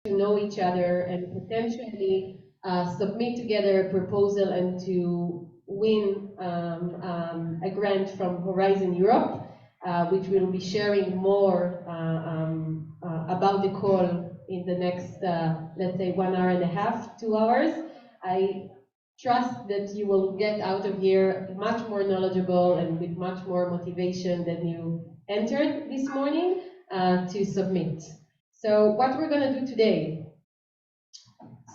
to know each other and potentially submit together a proposal and to win a grant from Horizon Europe, which we'll be sharing more about the call in the next, let's say, 1 hour and a half, 2 hours. I trust that you will get out of here much more knowledgeable and with much more motivation than you entered this morning to submit. So what we're going to do today.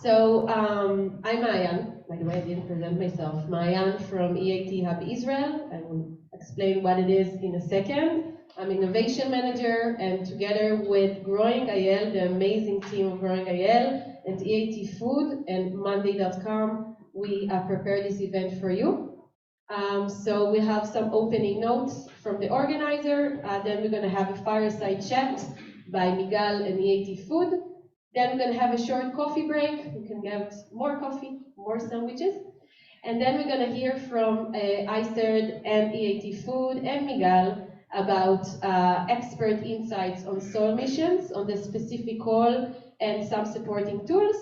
So I'm Maayan. By the way, I didn't present myself. Maayan from EIT Hub Israel. I will explain what it is in a second. I'm innovation manager, and together with Growing IL, the amazing team of Growing IL, and EIT Food and Monday.com, we prepared this event for you. So we have some opening notes from the organizer, then we're going to have a fireside chat by Miguel and EIT Food. Then we're going to have a short coffee break. You can get more coffee, more sandwiches. And then we're going to hear from ICERD and EIT Food and Miguel about expert insights on soil missions, on the specific call, and some supporting tools.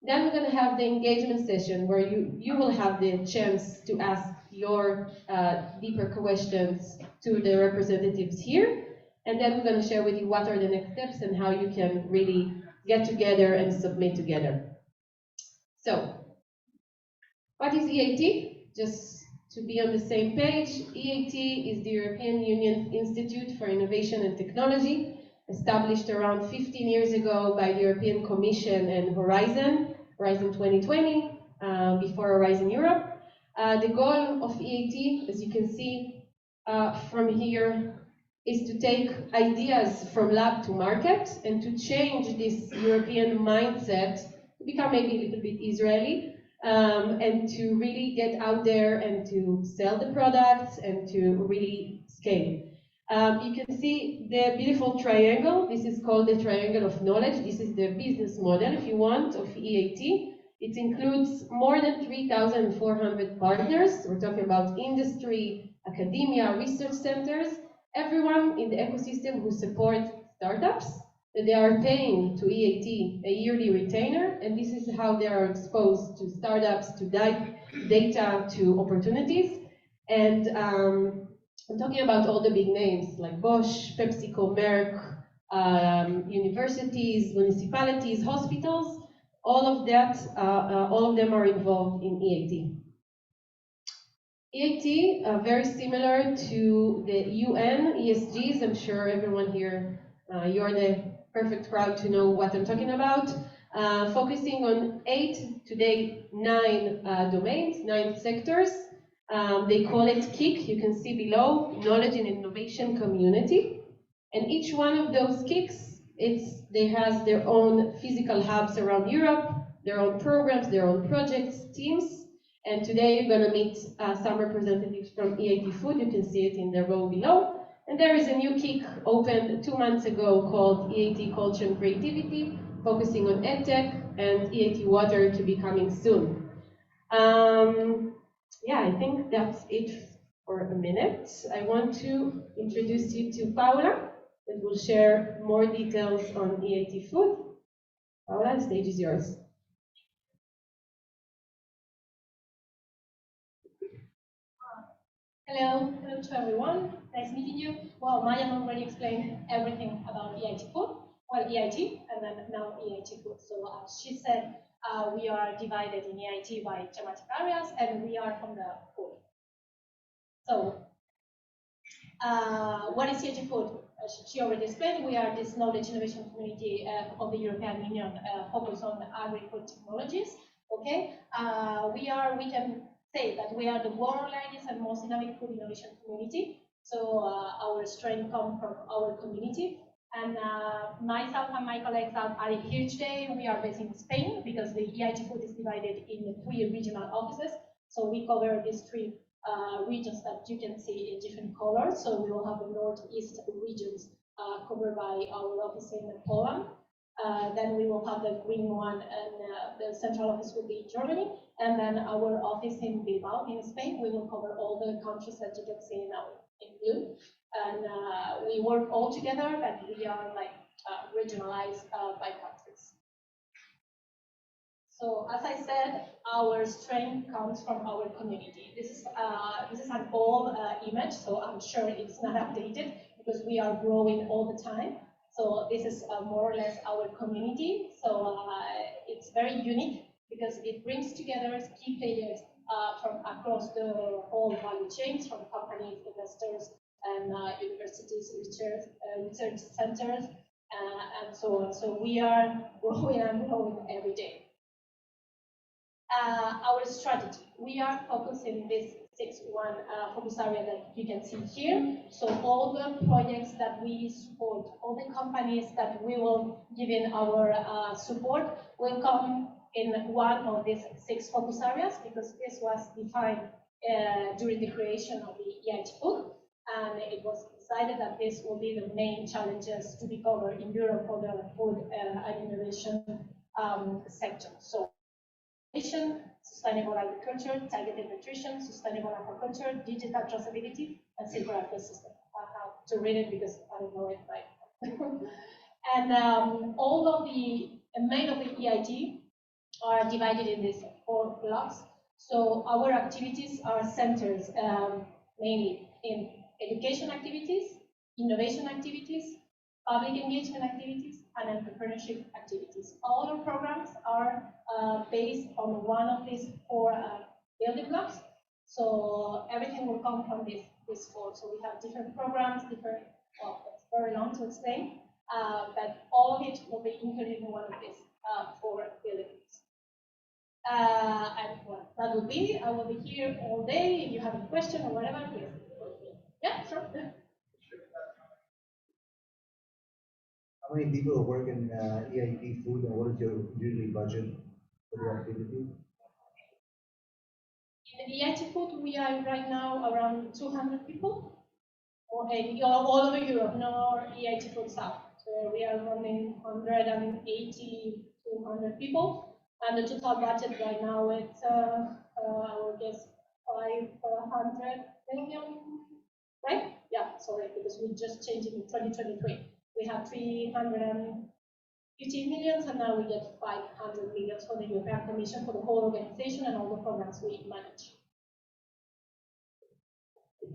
Then we're going to have the engagement session where you will have the chance to ask your deeper questions to the representatives here. And then we're going to share with you what are the next steps and how you can really get together and submit together. So, what is EIT? Just to be on the same page, EIT is the European Union Institute for Innovation and Technology, established around 15 years ago by the European Commission and Horizon 2020, before Horizon Europe. The goal of EIT, as you can see from here, is to take ideas from lab to market and to change this European mindset to become maybe a little bit Israeli, and to really get out there and to sell the products and to really scale. You can see the beautiful triangle. This is called the triangle of knowledge. This is the business model, if you want, of EIT. It includes more than 3,400 partners. We're talking about industry, academia, research centers, everyone in the ecosystem who supports startups, that they are paying to EIT a yearly retainer, and this is how they are exposed to startups, to data, to opportunities. And I'm talking about all the big names like Bosch, PepsiCo, Merck, universities, municipalities, hospitals, all of them are involved in EIT. EIT, very similar to the UN ESGs. I'm sure everyone here, you're the perfect crowd to know what I'm talking about. Focusing on 8, today 9 domains, 9 sectors. They call it KIC, you can see below, Knowledge and Innovation Community. And each one of those KICs, they has their own physical hubs around Europe, their own programs, their own projects, teams. And today you're going to meet some representatives from EIT Food. You can see it in the row below. And there is a new KIC opened 2 months ago called EIT Culture and Creativity, focusing on EdTech, and EIT Water to be coming soon. Yeah, I think that's it for a minute. I want to introduce you to Paula, that will share more details on EIT Food. Paula, the stage is yours. Hello to everyone. Nice meeting you. Well, Maya already explained everything about EIT Food, well, EIT, and then now EIT Food. So as she said, we are divided in EIT by thematic areas, and we are from the food. So, what is EIT Food? As she already explained, we are this knowledge innovation community of the European Union focused on agri-food technologies. Okay, we can say that we are the world's largest and most dynamic food innovation community. So our strength comes from our community. And myself and my colleagues are here today. We are based in Spain because the EIT Food is divided in 3 regional offices. So we cover these 3 regions that you can see in different colors. So we will have the northeast regions covered by our office in Poland. Then we will have the green one, and the central office will be Germany. And then our office in Bilbao, in Spain, we will cover all the countries that you can see now in blue. And we work all together, but we are like regionalized by countries. So as I said, our strength comes from our community. This is an old image, so I'm sure it's not updated because we are growing all the time. So this is more or less our community. So it's very unique because it brings together key players from across the whole value chains, from companies, investors, and universities, research centers, and so on. So we are growing and growing every day. Our strategy. We are focusing this 6-1 focus area that you can see here. So all the projects that we support, all the companies that we will give in our support will come in one of these 6 focus areas because this was defined during the creation of the EIT Food, and it was decided that this will be the main challenges to be covered in Europe for the food and innovation sector. So sustainable agriculture, targeted nutrition, sustainable aquaculture, digital traceability, and circular ecosystem. I have to read it because I don't know it right. And all of the main of the EIT are divided in these 4 blocks. So our activities are centered mainly in education activities, innovation activities, public engagement activities, and entrepreneurship activities. All our programs are based on one of these 4 building blocks. So everything will come from these 4. So we have different programs, well, it's very long to explain, but all of it will be included in one of these 4 building blocks. And well, that will be, I will be here all day. If you have a question or whatever, please. Yeah, sure. How many people work in EIT Food, and what is your yearly budget for the activity? In EIT Food, we are right now around 200 people, all over Europe, no EIT Food South. So we are running 180, 200 people, and the total budget right now is, I would guess, 500 million, right? Yeah, sorry, because we just changed it in 2023. We have 350 million, and now we get 500 million for the European Commission for the whole organization and all the programs we manage.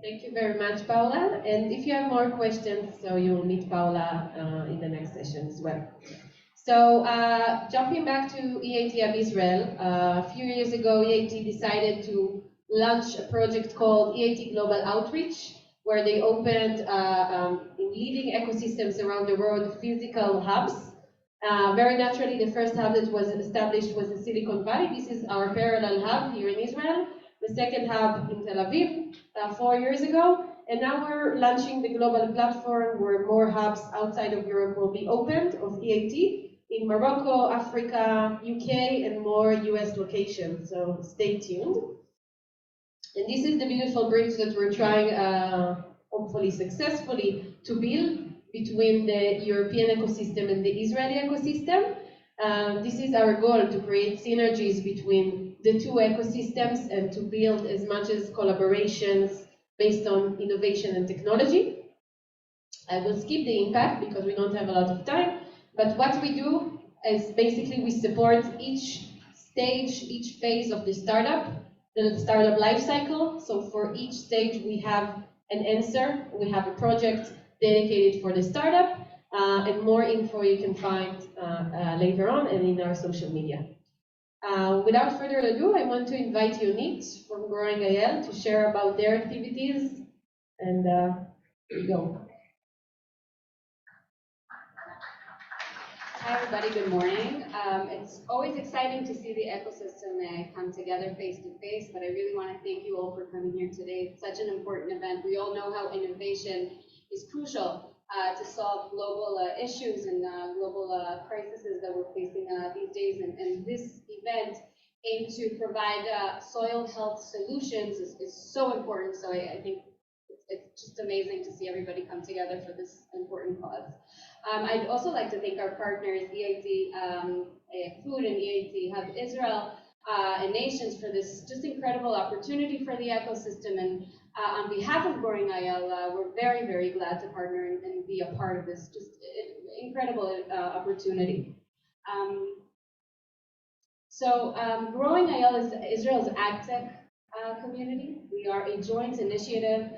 Thank you very much, Paula. And if you have more questions, so you will meet Paula in the next session as well. So jumping back to EIT of Israel, a few years ago, EIT decided to launch a project called EIT Global Outreach, where they opened in leading ecosystems around the world physical hubs. Very naturally, the first hub that was established was the Silicon Valley. This is our parallel hub here in Israel. The second hub in Tel Aviv 4 years ago. And now we're launching the global platform where more hubs outside of Europe will be opened of EIT in Morocco, Africa, UK, and more US locations. So stay tuned. And this is the beautiful bridge that we're trying, hopefully successfully, to build between the European ecosystem and the Israeli ecosystem. This is our goal, to create synergies between the 2 ecosystems and to build as much as collaborations based on innovation and technology. I will skip the impact because we don't have a lot of time, but what we do is basically we support each stage, each phase of the startup life cycle. So for each stage we have an answer, we have a project dedicated for the startup, and more info you can find later on and in our social media. Without further ado, I want to invite Yonit from Growing IL to share about their activities, and here you go. Hi everybody, good morning. It's always exciting to see the ecosystem come together face to face, but I really want to thank you all for coming here today. It's such an important event. We all know how innovation is crucial to solve global issues and global crises that we're facing these days, and this event aimed to provide soil health solutions is so important, so I think it's just amazing to see everybody come together for this important cause. I'd also like to thank our partners, EIT Food and EIT Hub Israel and Nations, for this just incredible opportunity for the ecosystem. And on behalf of Growing IL, we're very, very glad to partner and be a part of this just incredible opportunity. So Growing IL is Israel's AgTech community. We are a joint initiative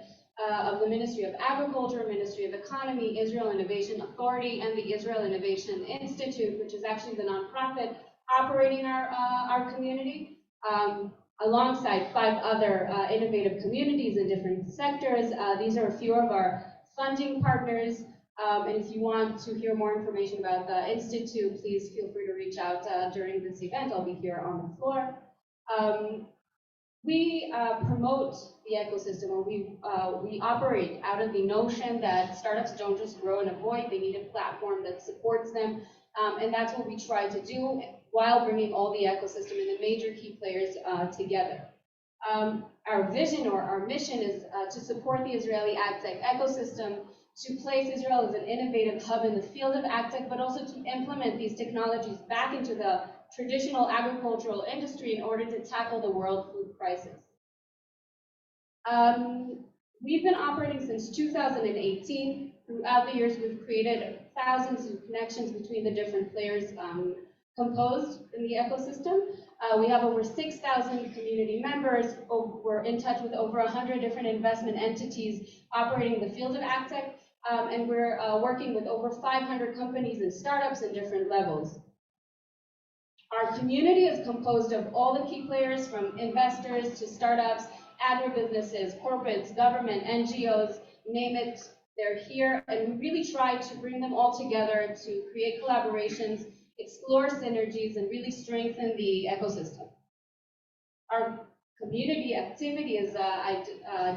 of the Ministry of Agriculture, Ministry of Economy, Israel Innovation Authority, and the Israel Innovation Institute, which is actually the nonprofit operating our community, alongside 5 other innovative communities in different sectors. These are a few of our funding partners. And if you want to hear more information about the Institute, please feel free to reach out during this event. I'll be here on the floor. We promote the ecosystem, or we operate out of the notion that startups don't just grow in a void, they need a platform that supports them. And that's what we try to do while bringing all the ecosystem and the major key players together. Our vision or our mission is to support the Israeli AgTech ecosystem, to place Israel as an innovative hub in the field of AgTech, but also to implement these technologies back into the traditional agricultural industry in order to tackle the world food crisis. We've been operating since 2018. Throughout the years, we've created thousands of connections between the different players composed in the ecosystem. We have over 6,000 community members. We're in touch with over 100 different investment entities operating in the field of AgTech, and we're working with over 500 companies and startups in different levels. Our community is composed of all the key players, from investors to startups, agribusinesses, corporates, government, NGOs, name it, they're here, and we really try to bring them all together to create collaborations, explore synergies, and really strengthen the ecosystem. Our community activity is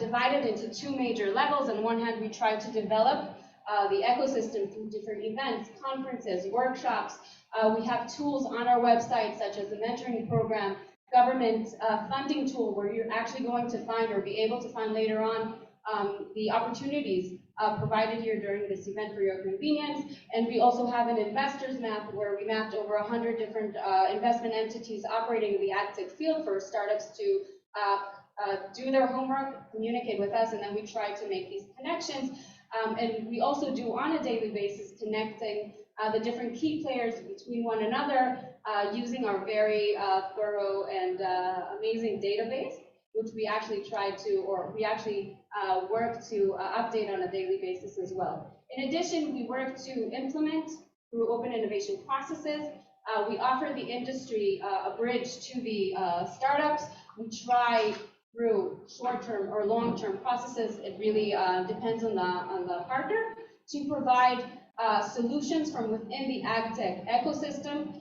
divided into 2 major levels. On one hand, we try to develop the ecosystem through different events, conferences, workshops. We have tools on our website, such as the mentoring program, government funding tool, where you're actually going to find or be able to find later on the opportunities provided here during this event for your convenience. And we also have an investors map where we mapped over 100 different investment entities operating in the AgTech field for startups to do their homework, communicate with us, and then we try to make these connections. And we also do on a daily basis connecting the different key players between one another using our very thorough and amazing database, which we actually try to, or we actually work to update on a daily basis as well. In addition, we work to implement through open innovation processes. We offer the industry a bridge to the startups. We try through short-term or long-term processes, it really depends on the partner, to provide solutions from within the AgTech ecosystem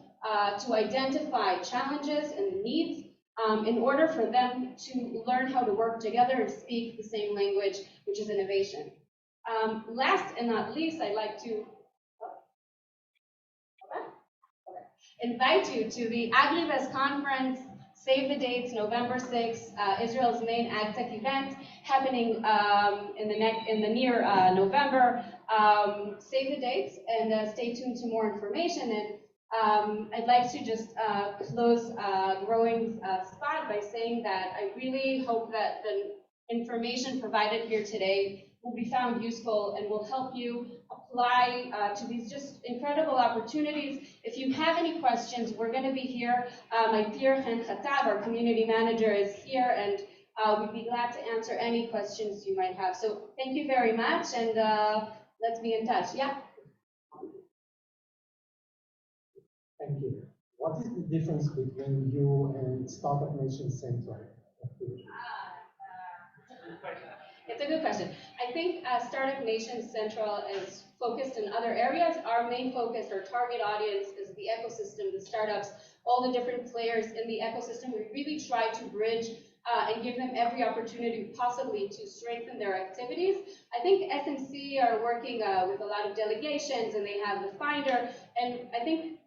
to identify challenges and needs in order for them to learn how to work together and speak the same language, which is innovation. Last and not least, I'd like to invite you to the AgriVest conference. Save the dates, November 6th, Israel's main AgTech event happening in the near November. Save the dates and stay tuned to more information. And I'd like to just close Growing's spot by saying that I really hope that the information provided here today will be found useful and will help you apply to these just incredible opportunities. If you have any questions, we're going to be here. My peer, Chen Khatab, our community manager, is here, and we'd be glad to answer any questions you might have. So thank you very much, and let's be in touch. Yeah? Thank you. What is the difference between you and Startup Nation Central? It's a good question. I think Startup Nation Central is focused in other areas. Our main focus, our target audience, is the ecosystem, the startups, all the different players in the ecosystem. We really try to bridge and give them every opportunity possibly to strengthen their activities. I think SNC are working with a lot of delegations, and they have the Finder. And I think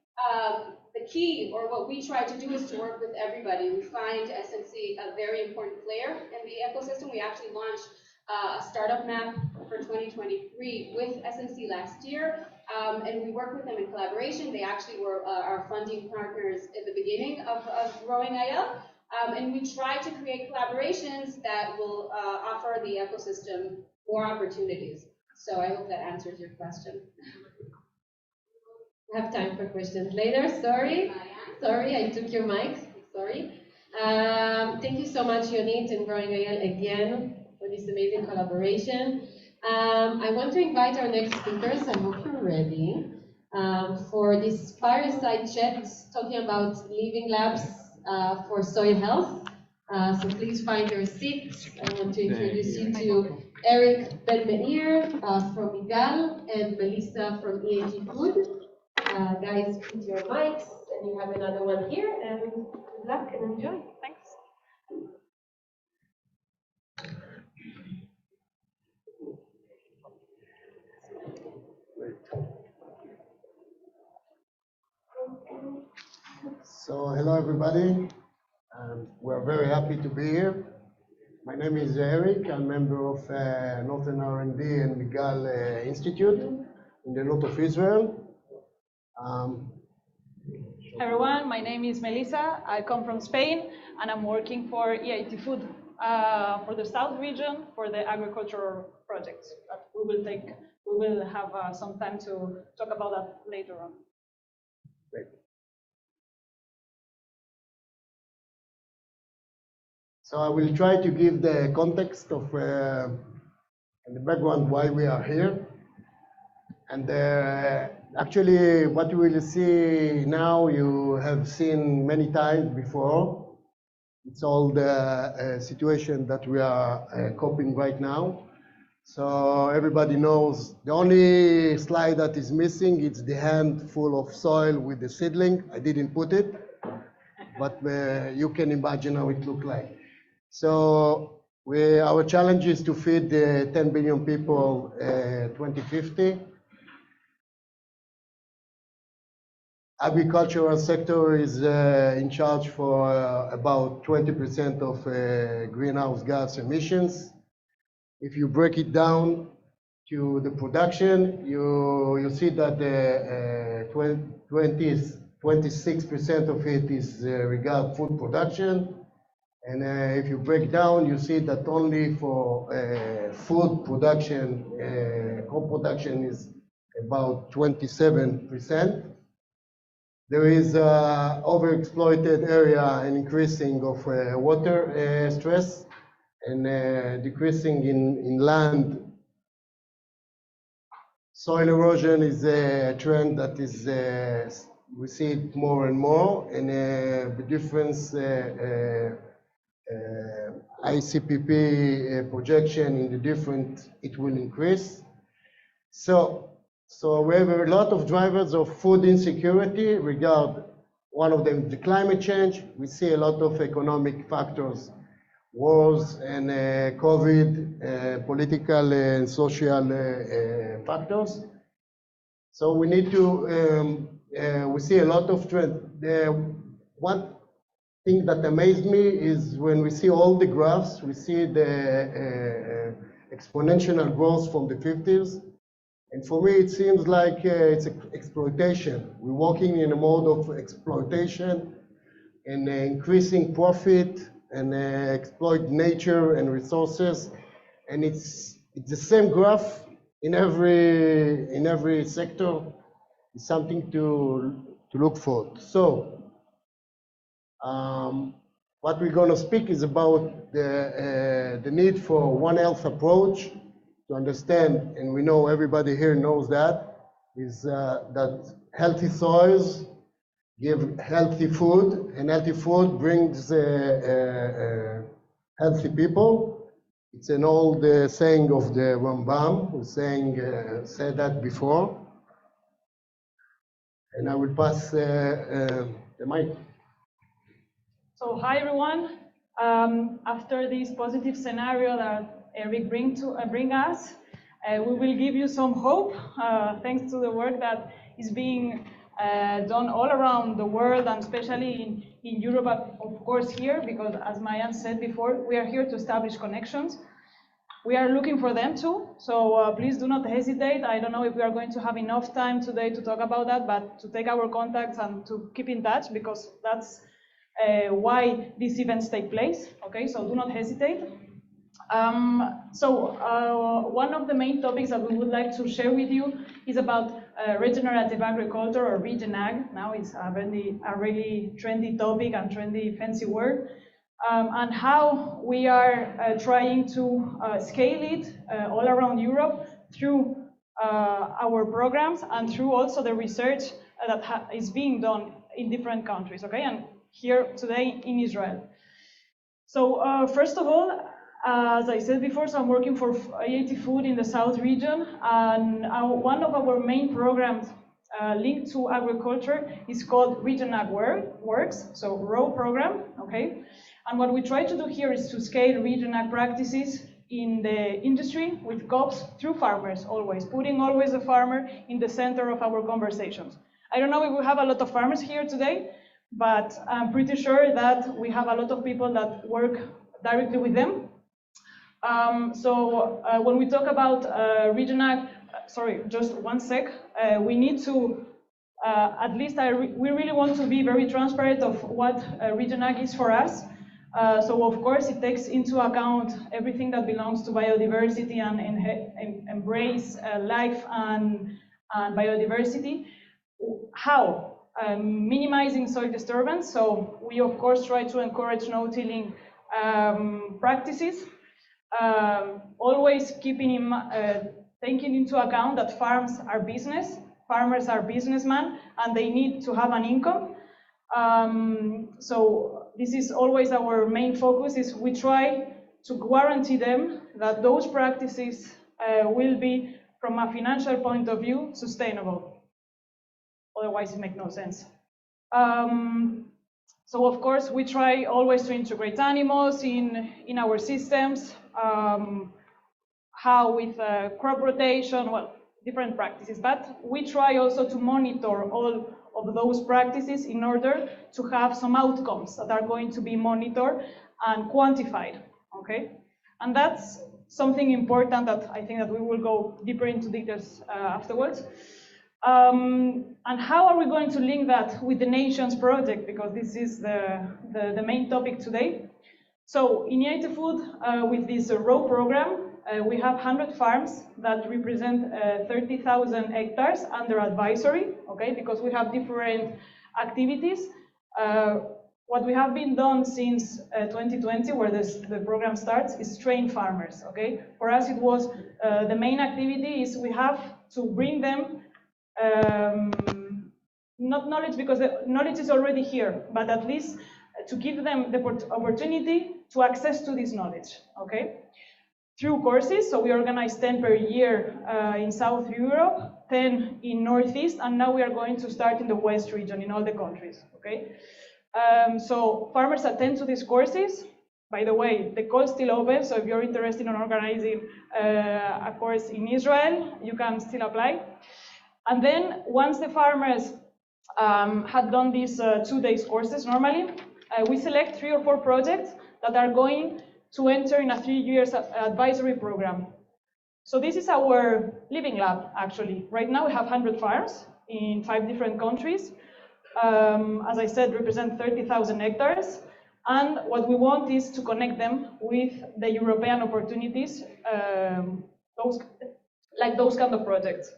the key, or what we try to do, is to work with everybody. We find SNC a very important player in the ecosystem. We actually launched a startup map for 2023 with SNC last year, and we work with them in collaboration. They actually were our funding partners at the beginning of Growing IL, and we try to create collaborations that will offer the ecosystem more opportunities. So I hope that answers your question. We have time for questions later, sorry. Sorry, I took your mics. Sorry. Thank you so much, Yonit and Brian Gael, again for this amazing collaboration. I want to invite our next speakers. I hope you're ready for this fireside chat talking about living labs for soil health. So please find your seats. I want to introduce you to Eric Ben-Meir from IGAL and Melissa from EAG Food. Guys, put your mics, and you have another one here, and good luck and enjoy. Thanks. So, hello everybody. We're very happy to be here. My name is Eric. I'm a member of Northern R&D and Migal Institute in the north of Israel. Everyone, my name is Melissa. I come from Spain, and I'm working for EIT Food for the South region for the agricultural projects. We will have some time to talk about that later on. Great. So I will try to give the context of and the background why we are here. And actually, what you will see now, you have seen many times before. It's all the situation that we are coping right now. So everybody knows the only slide that is missing, it's the handful of soil with the seedling. I didn't put it, but you can imagine how it looked like. So our challenge is to feed 10 billion people 2050. Agricultural sector is in charge for about 20% of greenhouse gas emissions. If you break it down to the production, you see that 26% of it is regard food production. And if you break down, you see that only for food production, co-production is about 27%. There is overexploited area and increasing of water stress and decreasing in land. Soil erosion is a trend that is, we see it more and more, and the difference ICPP projection in the different, it will increase. So we have a lot of drivers of food insecurity regard one of them, the climate change. We see a lot of economic factors, wars and COVID, political and social factors. So we need to, we see a lot of trends. One thing that amazed me is when we see all the graphs, we see the exponential growth from the 50s. And for me, it seems like it's exploitation. We're working in a mode of exploitation and increasing profit and exploit nature and resources. And it's the same graph in every sector. It's something to look for. So what we're going to speak is about the need for One Health approach to understand, and we know everybody here knows that, is that healthy soils give healthy food, and healthy food brings healthy people. It's an old saying of the Rambam, who said that before. And I will pass the mic. So hi everyone. After this positive scenario that Eric bring us, we will give you some hope, thanks to the work that is being done all around the world, and especially in Europe, but of course here, because as Mayan said before, we are here to establish connections. We are looking for them too, so please do not hesitate. I don't know if we are going to have enough time today to talk about that, but to take our contacts and to keep in touch, because that's why these events take place, okay? So do not hesitate. One of the main topics that we would like to share with you is about regenerative agriculture, or regen ag. Now it's a really trendy topic and trendy fancy word. And how we are trying to scale it all around Europe through our programs and through also the research that is being done in different countries, okay? And here today in Israel. So first of all, as I said before, so I'm working for IAT Food in the South region, and one of our main programs linked to agriculture is called Region Ag Works, so ROW program, okay? And what we try to do here is to scale Region Ag practices in the industry with COPs through farmers, always, putting always the farmer in the center of our conversations. I don't know if we have a lot of farmers here today, but I'm pretty sure that we have a lot of people that work directly with them. When we talk about Region Ag, sorry, just one sec, we need to, at least we really want to be very transparent of what Region Ag is for us. So of course it takes into account everything that belongs to biodiversity and embrace life and biodiversity. How? Minimizing soil disturbance. So we of course try to encourage no-tilling practices. Always taking into account that farms are business, farmers are businessmen, and they need to have an income. So this is always our main focus, is we try to guarantee them that those practices will be, from a financial point of view, sustainable. Otherwise it makes no sense. So of course we try always to integrate animals in our systems. How with crop rotation, well, different practices, but we try also to monitor all of those practices in order to have some outcomes that are going to be monitored and quantified, okay? And that's something important that I think that we will go deeper into details afterwards. And how are we going to link that with the Nations project? Because this is the main topic today. So in IAT Food, with this ROW program, we have 100 farms that represent 30,000 hectares under advisory, okay, because we have different activities. What we have been done since 2020, where the program starts, is train farmers, okay? For us, it was the main activity is we have to bring them, not knowledge, because the knowledge is already here, but at least to give them the opportunity to access to this knowledge, okay? Through courses, so we organize 10 per year in South Europe, 10 in Northeast, and now we are going to start in the West region, in all the countries, okay? So farmers attend to these courses. By the way, the call is still open, so if you're interested in organizing a course in Israel, you can still apply. And then once the farmers had done these 2 days courses normally, we select 3 or 4 projects that are going to enter in a 3 years advisory program. So this is our Living Lab, actually. Right now we have 100 farms in 5 different countries. As I said, represent 30,000 hectares. And what we want is to connect them with the European opportunities, those kind of projects.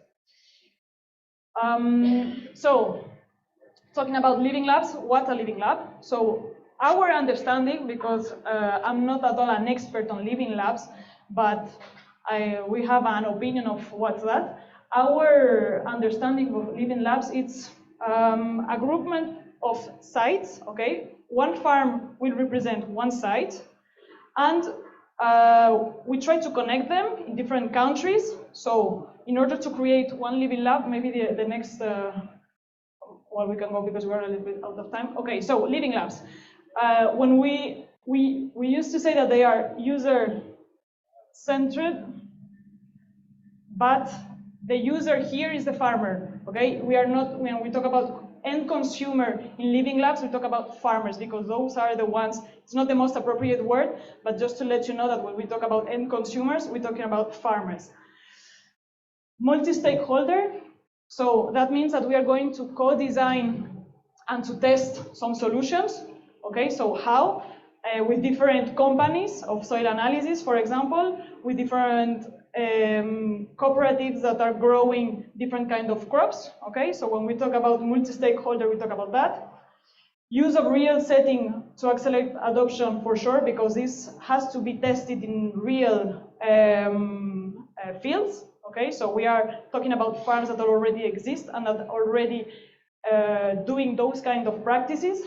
So, talking about Living Labs, what a Living Lab? So, our understanding, because I'm not at all an expert on Living Labs, but we have an opinion of what's that. Our understanding of Living Labs, it's a groupment of sites, okay? One farm will represent one site, and we try to connect them in different countries. So in order to create one Living Lab, maybe the next, well, we can go because we're a little bit out of time. Okay, so Living Labs. When we used to say that they are user-centered, but the user here is the farmer, okay? We are not, when we talk about end consumer in Living Labs, we talk about farmers, because those are the ones, it's not the most appropriate word, but just to let you know that when we talk about end consumers, we're talking about farmers. Multi-stakeholder, so that means that we are going to co-design and to test some solutions, okay? So how? with different companies of soil analysis, for example, with different cooperatives that are growing different kind of crops, okay? So when we talk about multi-stakeholder, we talk about that. Use of real setting to accelerate adoption for sure, because this has to be tested in real fields, okay? So we are talking about farms that already exist and that already doing those kind of practices.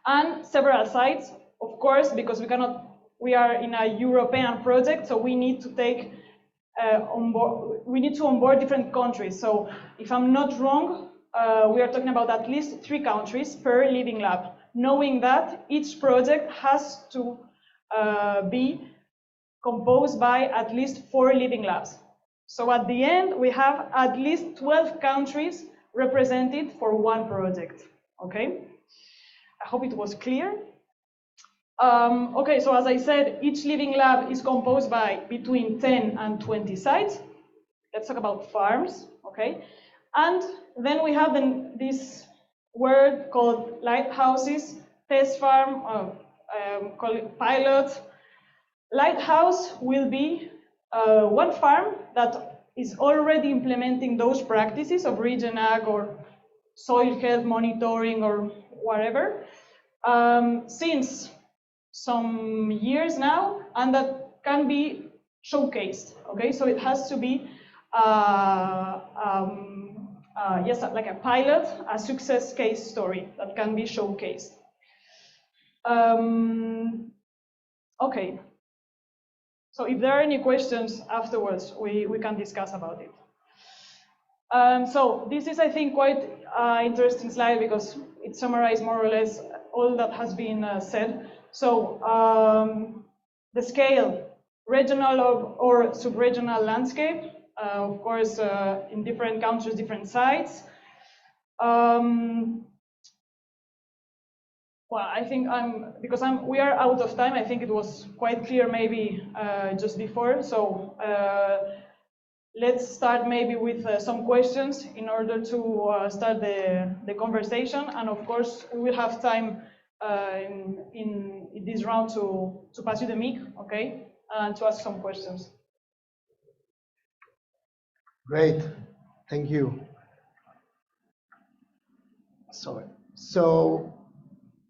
And several sites, of course, because we are in a European project, so we need to take onboard different countries. So if I'm not wrong, we are talking about at least 3 countries per living lab, knowing that each project has to be composed by at least 4 living labs. So at the end, we have at least 12 countries represented for one project, okay? I hope it was clear. Okay, so as I said, each living lab is composed by between 10 and 20 sites. Let's talk about farms, okay? And then we have this word called lighthouses, test farm, call it pilot. Lighthouse will be one farm that is already implementing those practices of regen ag or soil health monitoring or whatever since some years now, and that can be showcased, okay? So it has to be yes, like a pilot, a success case story that can be showcased. Okay, so if there are any questions afterwards, we can discuss about it. So this is, I think, quite interesting slide because it summarizes more or less all that has been said. So the scale, regional or sub-regional landscape, of course, in different countries, different sites. Well, I think we are out of time. I think it was quite clear maybe just before. So let's start maybe with some questions in order to start the conversation. And of course, we will have time in this round to pass you the mic, okay, and to ask some questions. Great, thank you. Sorry. So,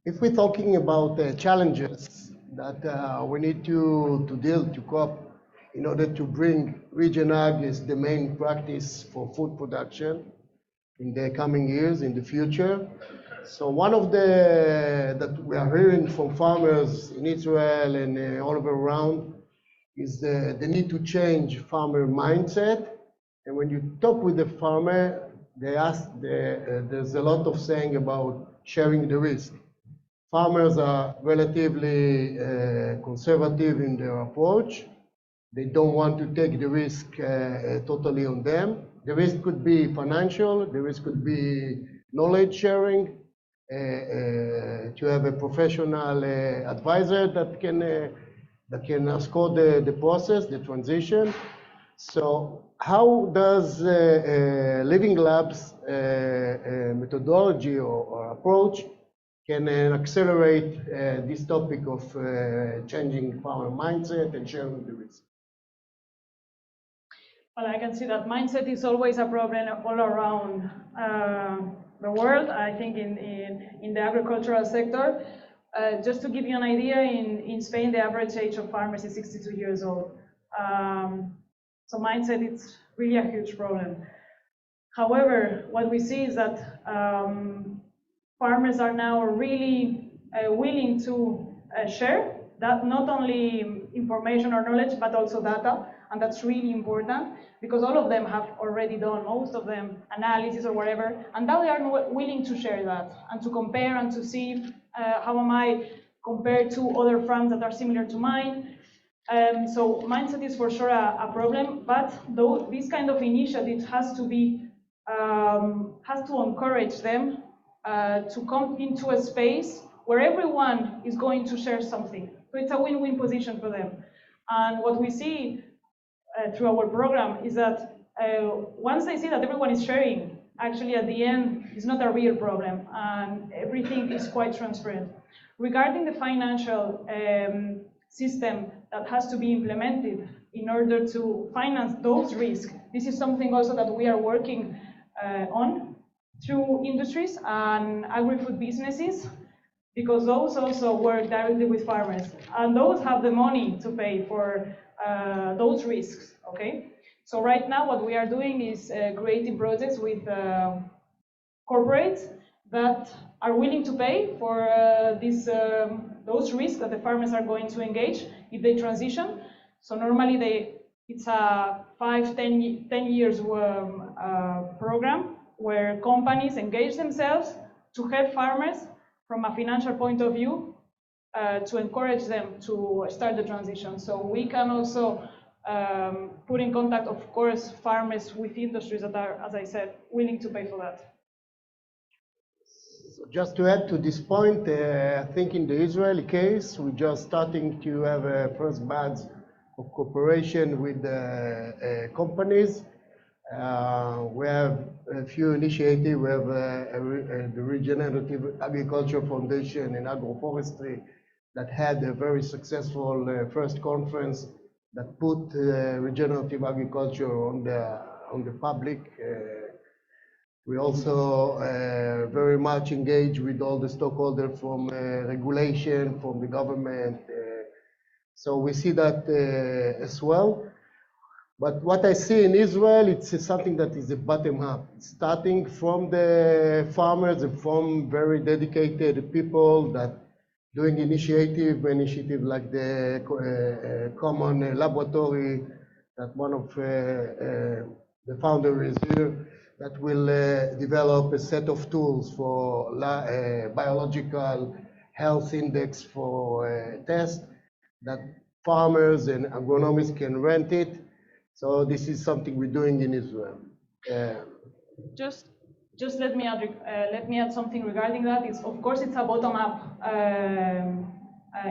if we're talking about challenges that we need to cope in order to bring regen ag as the main practice for food production in the coming years, in the future. So one of that we are hearing from farmers in Israel and all over around is the need to change farmer mindset. And when you talk with the farmer, there's a lot of saying about sharing the risk. Farmers are relatively conservative in their approach. They don't want to take the risk totally on them. The risk could be financial, the risk could be knowledge sharing, to have a professional advisor that can escort the process, the transition. So how does Living Labs methodology or approach can accelerate this topic of changing farmer mindset and sharing the risk? Well, I can see that mindset is always a problem all around the world. I think in the agricultural sector, just to give you an idea, in Spain, the average age of farmers is 62 years old. So mindset is really a huge problem. However, what we see is that farmers are now really willing to share that, not only information or knowledge, but also data, and that's really important because all of them have already done, most of them, analysis or whatever, and now they are willing to share that and to compare and to see how am I compared to other farms that are similar to mine. So mindset is for sure a problem, but though this kind of initiative has to encourage them to come into a space where everyone is going to share something. So it's a win-win position for them. And what we see through our program is that once they see that everyone is sharing, actually at the end, it's not a real problem, and everything is quite transparent. Regarding the financial system that has to be implemented in order to finance those risks, this is something also that we are working on through industries and agri-food businesses, because those also work directly with farmers, and those have the money to pay for those risks, okay? So right now what we are doing is creating projects with corporates that are willing to pay for those risks that the farmers are going to engage if they transition. So normally it's a 5-10 years program where companies engage themselves to help farmers from a financial point of view to encourage them to start the transition. So we can also put in contact, of course, farmers with industries that are, as I said, willing to pay for that. So just to add to this point, I think in the Israeli case, we're just starting to have a first batch of cooperation with companies. We have a few initiatives. We have the Regenerative Agriculture Foundation in agroforestry that had a very successful first conference that put regenerative agriculture on the public. We also very much engage with all the stakeholders from regulation, from the government. So we see that as well. But what I see in Israel, it's something that is a bottom up, starting from the farmers and from very dedicated people that doing initiative like the common laboratory that one of the founders is here, that will develop a set of tools for biological health index for test that farmers and agronomists can rent it. So this is something we're doing in Israel. Just let me add something regarding that. Of course it's a bottom-up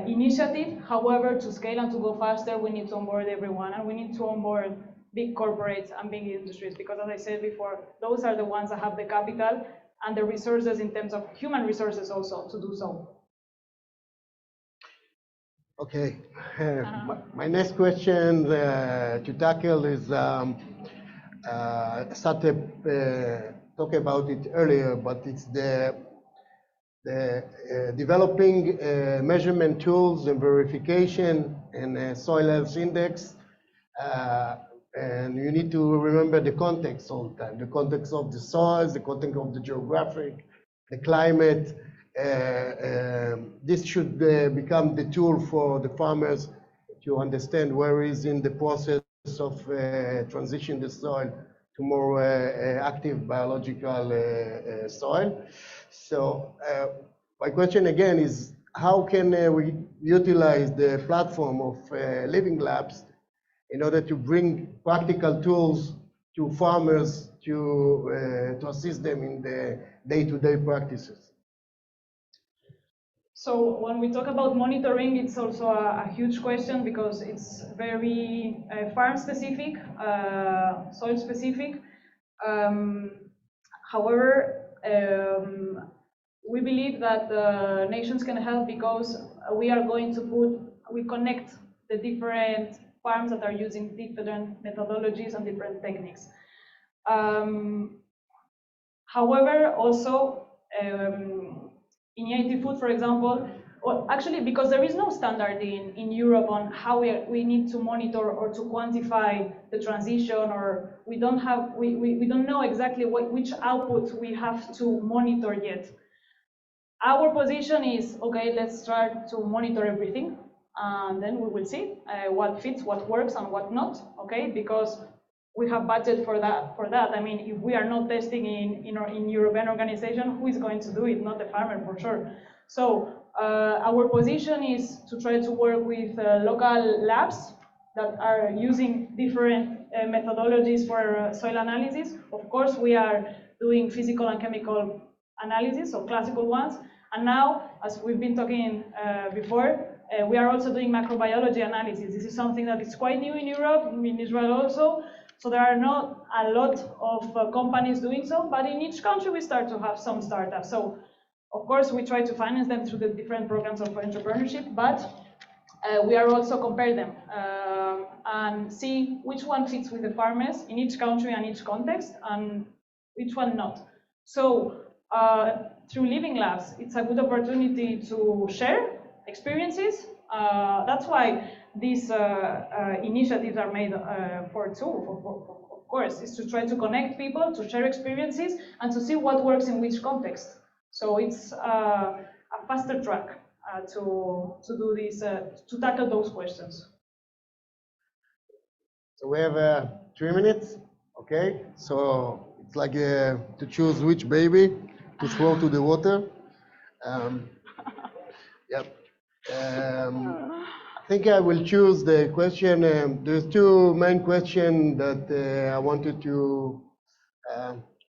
initiative. However, to scale and to go faster, we need to onboard everyone, and we need to onboard big corporates and big industries, because as I said before, those are the ones that have the capital and the resources in terms of human resources also to do so. Okay, my next question to tackle is, I started talking about it earlier, but it's the developing measurement tools and verification and soil health index. And you need to remember the context all the time, the context of the soils, the context of the geographic, the climate. This should become the tool for the farmers to understand where is in the process of transition the soil to more active biological soil. So my question again is, how can we utilize the platform of Living Labs in order to bring practical tools to farmers to assist them in the day-to-day practices? So when we talk about monitoring, it's also a huge question, because it's very farm-specific, soil-specific. However, we believe that nations can help, because we are going to connect the different farms that are using different methodologies and different techniques. However, also, in EIT food, for example, well, actually, because there is no standard in Europe on how we need to monitor or to quantify the transition, or we don't know exactly which output we have to monitor yet. Our position is, okay, let's start to monitor everything, and then we will see what fits, what works, and what not, okay? Because we have budget for that. I mean, if we are not testing in European organization, who is going to do it? Not the farmer, for sure. So our position is to try to work with local labs that are using different methodologies for soil analysis. Of course, we are doing physical and chemical analysis, so classical ones. And now, as we've been talking before, we are also doing macrobiology analysis. This is something that is quite new in Europe, in Israel also. So there are not a lot of companies doing so, but in each country we start to have some startups. So Of course, we try to finance them through the different programs of entrepreneurship, but we are also compare them and see which one fits with the farmers in each country and each context, and which one not. So through Living Labs, it's a good opportunity to share experiences. That's why these initiatives are made for too, of course, is to try to connect people, to share experiences, and to see what works in which context. So it's a faster track to do this, to tackle those questions. So we have 3 minutes, okay? So it's like to choose which baby to throw to the water. Yep. I think I will choose the question. There's two main questions that I wanted to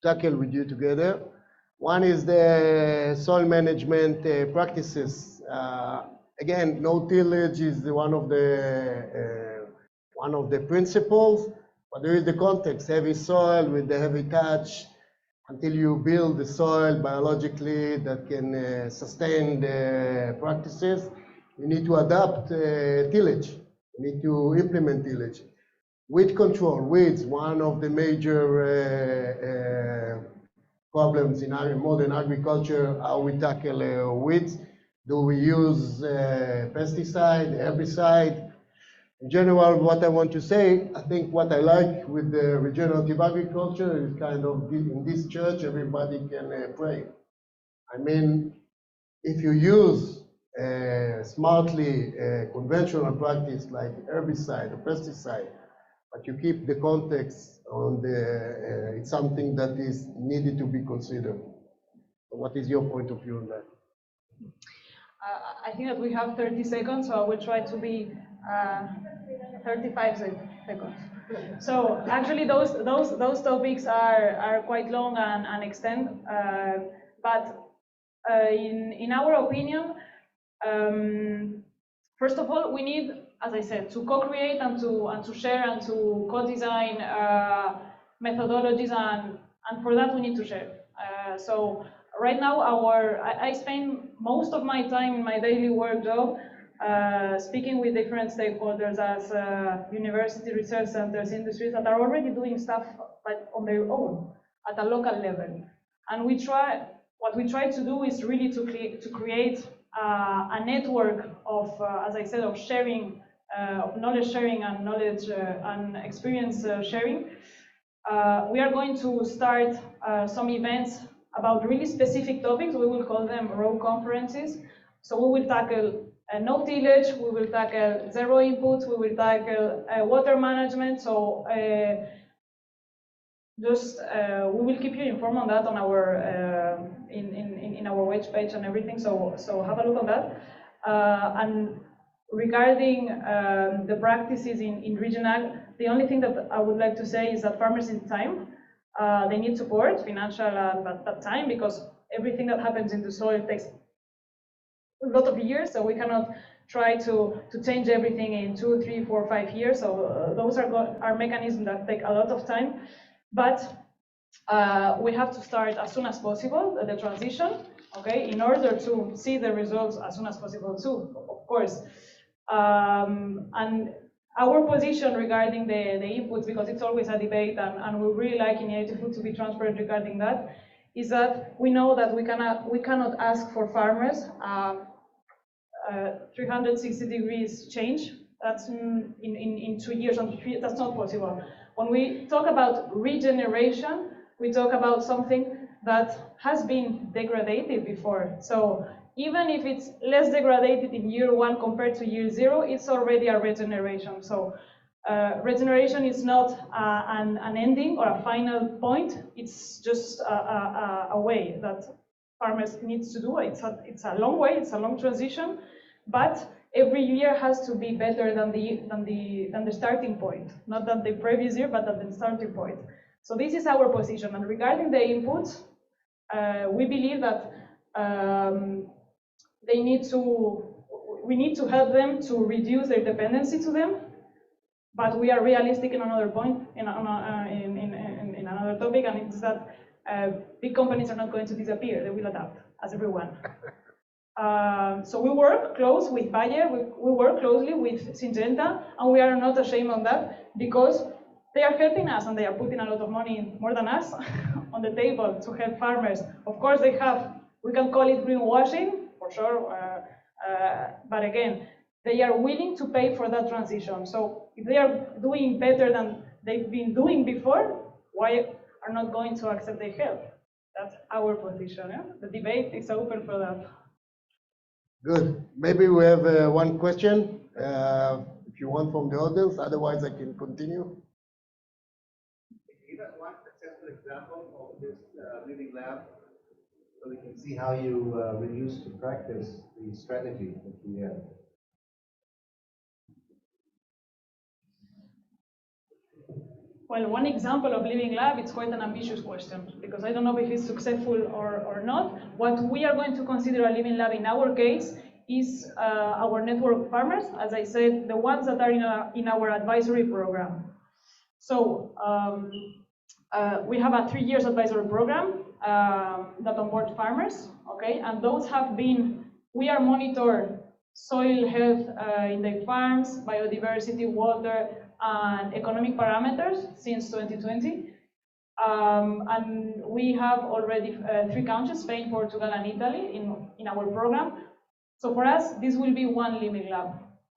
tackle with you together. One is the soil management practices. Again, no tillage is one of the principles, but there is the context: heavy soil with the heavy touch. Until you build the soil biologically that can sustain the practices, you need to adapt tillage. You need to implement tillage. Weed control, weeds, one of the major problems in modern agriculture, how we tackle weeds. Do we use pesticide, herbicide? In general, what I want to say, I think what I like with the regenerative agriculture is kind of in this church, everybody can pray. I mean, if you use smartly conventional practice like herbicide or pesticide, but you keep the context on the, it's something that is needed to be considered. What is your point of view on that? I think that we have 30 seconds, so I will try to be 35 seconds. So actually, those topics are quite long and extend, but in our opinion, first of all, we need, as I said, to co-create and to share and to co-design methodologies, and for that we need to share. So right now, I spend most of my time in my daily work job speaking with different stakeholders as university research centers, industries that are already doing stuff but on their own at a local level. And what we try to do is really to create a network of, as I said, of sharing, of knowledge sharing and knowledge and experience sharing. We are going to start some events about really specific topics. We will call them row conferences. So we will tackle no tillage, we will tackle zero inputs, we will tackle water management. So we will keep you informed on that on our in our web page and everything. So have a look on that. And regarding the practices in regional, the only thing that I would like to say is that farmers in time, they need support, financial but time, because everything that happens in the soil takes a lot of years, so we cannot try to change everything in 2, 3, 4, 5 years. So those are mechanisms that take a lot of time, but we have to start as soon as possible the transition, okay, in order to see the results as soon as possible too, of course. And our position regarding the inputs, because it's always a debate, and we really like in Innovative Food to be transparent regarding that, is that we know that we cannot ask for farmers 360 degrees change. That's in 2 years and 3 years. That's not possible. When we talk about regeneration, we talk about something that has been degraded before. So even if it's less degraded in year 1 compared to year 0, it's already a regeneration. So regeneration is not an ending or a final point. It's just a way that farmers need to do. It's a long way. It's a long transition, but every year has to be better than the starting point. Not than the previous year, but than the starting point. So this is our position. And regarding the inputs, we believe that we need to help them to reduce their dependency to them. But we are realistic in another point, in another topic, and it's that Big companies are not going to disappear, they will adapt, as everyone. So we work close with Bayer, we work closely with Syngenta, and we are not ashamed of that because they are helping us and they are putting a lot of money, more than us, on the table to help farmers. Of course, they have, we can call it greenwashing, for sure, but again, they are willing to pay for that transition. So if they are doing better than they've been doing before, why are not going to accept their help? That's our position. Yeah? The debate is open for that. Good. Maybe we have one question, if you want, from the audience. Otherwise, I can continue. Give us one successful example of this Living Lab, so we can see how you reduce to practice the strategy that we have. Well, one example of Living Lab, it's quite an ambitious question, because I don't know if it's successful or not. What we are going to consider a Living Lab in our case is our network farmers, as I said, the ones that are in our advisory program. So we have a 3 years advisory program that onboard farmers, okay? And those have been, we are monitored soil health in the farms, biodiversity, water, and economic parameters since 2020. And we have already 3 countries, Spain, Portugal, and Italy, in our program. So for us, this will be one Living Lab,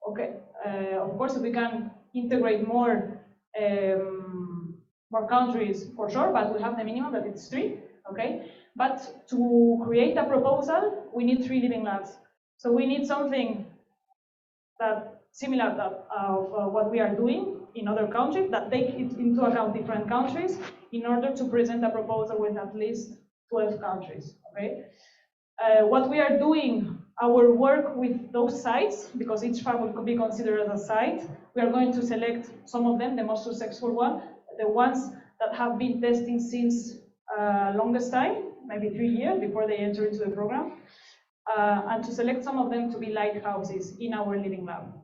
okay? Of course, we can integrate more countries for sure, but we have the minimum that it's 3, okay? But to create a proposal, we need 3 Living Labs. So we need something that similar that of what we are doing in other countries, that take it into account different countries in order to present a proposal with at least 12 countries, okay? What we are doing, our work with those sites, because each farm will be considered as a site, we are going to select some of them, the most successful one, the ones that have been testing since longest time, maybe 3 years before they enter into the program, and to select some of them to be lighthouses in our Living Lab.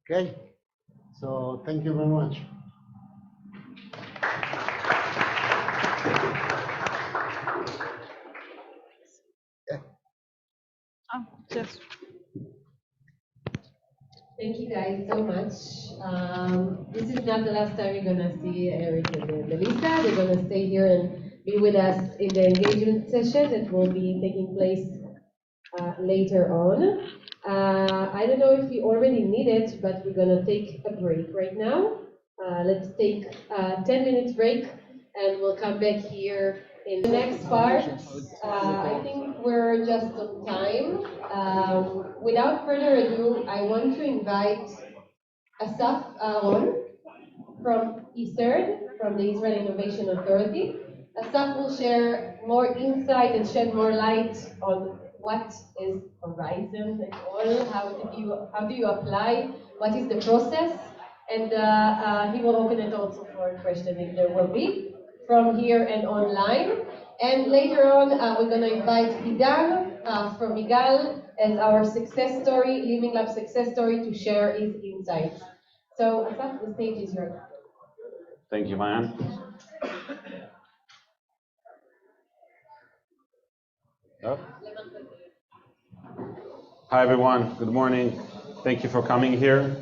Okay, so thank you very much. Yes. Thank you guys so much. This is not the last time you're gonna see Eric and Melissa. They're gonna stay here and be with us in the engagement session that will be taking place later on. I don't know if you already need it, but we're gonna take a break right now. Let's take a 10-minute break and we'll come back here in the next part. I think we're just on time. Without further ado, I want to invite Asaf Aaron from ISERD, from the Israel Innovation Authority. Asaf will share more insight and shed more light on what is Horizon and all, how do you apply, what is the process, and he will open it also for questions if there will be, from here and online. And later on, we're going to invite Igal from Igal as our success story, Living Lab success story, to share his insights. So, Asaf, the stage is yours. Thank you, Mayan. Oh. Hi, everyone. Good morning. Thank you for coming here.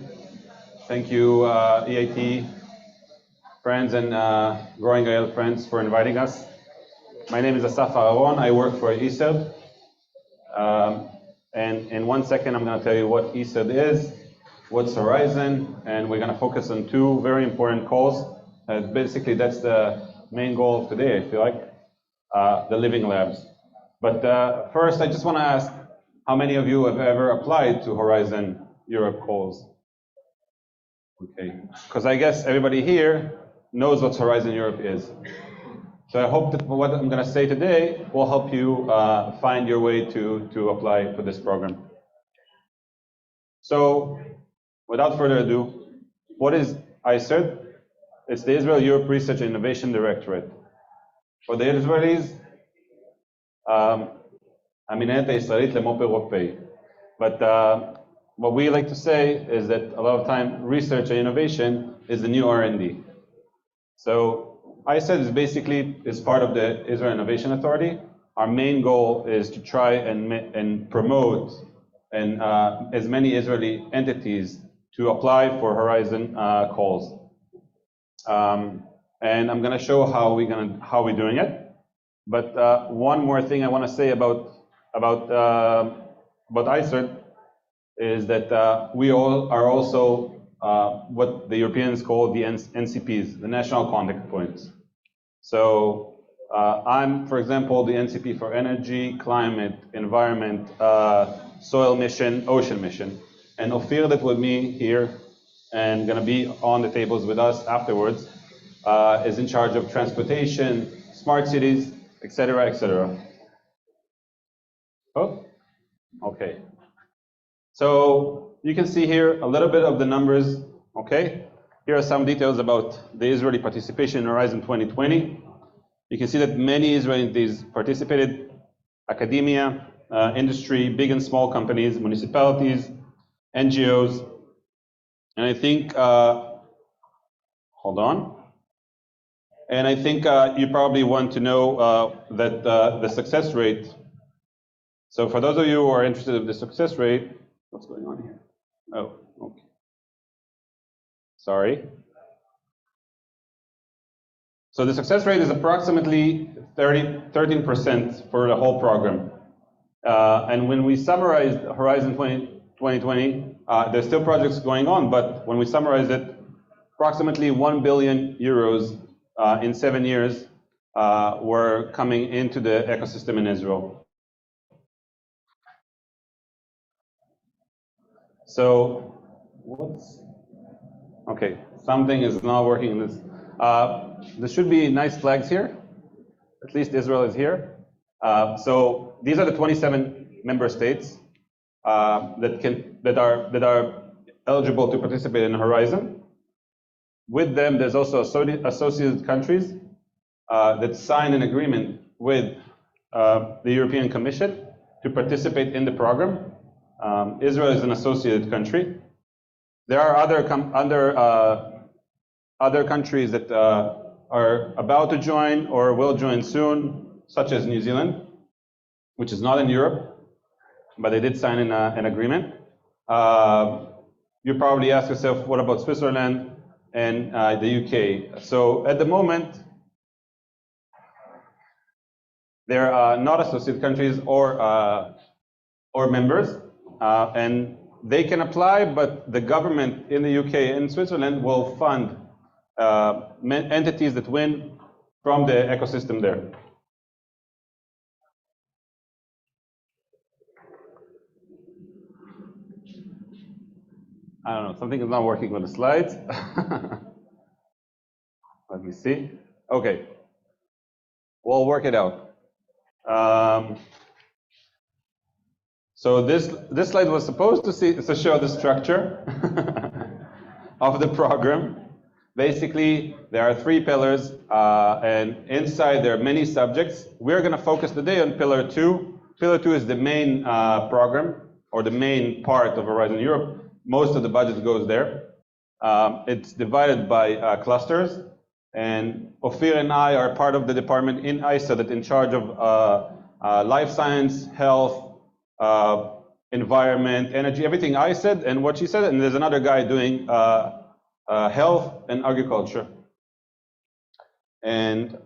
Thank you, EIT friends and Growing IL friends for inviting us. My name is Asaf Aaron. I work for ISERD. And in 1 second, I'm going to tell you what ISERD is, what's Horizon, and we're going to focus on 2 very important calls. Basically, that's the main goal of today, I feel like, the Living Labs. But first, I just want to ask, how many of you have ever applied to Horizon Europe calls? Okay, because I guess everybody here knows what Horizon Europe is. So I hope that what I'm going to say today will help you find your way to apply for this program. So, without further ado, what is ISERD? It's the Israel-Europe Research and Innovation Directorate. For the Israelis, המנהלת הישראלית למו"פ אירופאי. But what we like to say is that a lot of time research and innovation is the new R&D. So ISED is basically part of the Israel Innovation Authority. Our main goal is to try and promote as many Israeli entities to apply for Horizon calls. And I'm going to show how we're doing it. But one more thing I want to say about ISED is that we all are also what the Europeans call the NCPs, the National Contact Points. So I'm, for example, the NCP for Energy, Climate, Environment, Soil Mission, Ocean Mission. And Ophir, that with me here and going to be on the tables with us afterwards, is in charge of transportation, smart cities, etc., etc. Oh, okay. So you can see here a little bit of the numbers, okay? Here are some details about the Israeli participation in Horizon 2020. You can see that many Israeli entities participated: academia, industry, big and small companies, municipalities, NGOs. And I think, hold on. And I think you probably want to know that the success rate. So for those of you who are interested in the success rate, what's going on here? Oh, okay. Sorry. So the success rate is approximately 13% for the whole program. And when we summarize Horizon 2020, there's still projects going on, but when we summarize it, approximately 1 billion euros in 7 years were coming into the ecosystem in Israel. So, okay, something is not working in this. There should be nice flags here. At least Israel is here. So these are the 27 member states that are eligible to participate in Horizon. With them, there's also associated countries that sign an agreement with the European Commission to participate in the program. Israel is an associated country. There are other countries that are about to join or will join soon, such as New Zealand, which is not in Europe, but they did sign an agreement. You probably ask yourself, what about Switzerland and the UK? So at the moment, they're not associated countries or members, and they can apply, but the government in the UK and Switzerland will fund entities that win from the ecosystem there. I don't know, something is not working with the slides. Let me see. Okay, we'll work it out. So this slide was supposed to show the structure of the program. Basically, there are 3 pillars, and inside there are many subjects. We're going to focus today on Pillar 2. Pillar 2 is the main program, or the main part of Horizon Europe. Most of the budget goes there. It's divided by clusters, and Ophir and I are part of the department in ISA that's in charge of life science, health, environment, energy, everything I said and what she said, and there's another guy doing health and agriculture. And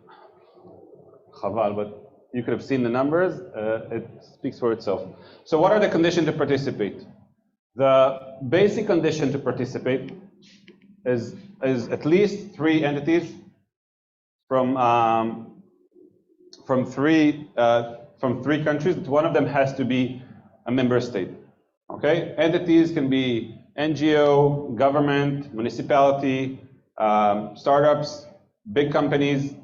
Chaval, but you could have seen the numbers. It speaks for itself. So what are the conditions to participate? The basic condition to participate is at least 3 entities from 3 countries. One of them has to be a member state. Okay, entities can be NGO, government, municipality, startups, big companies,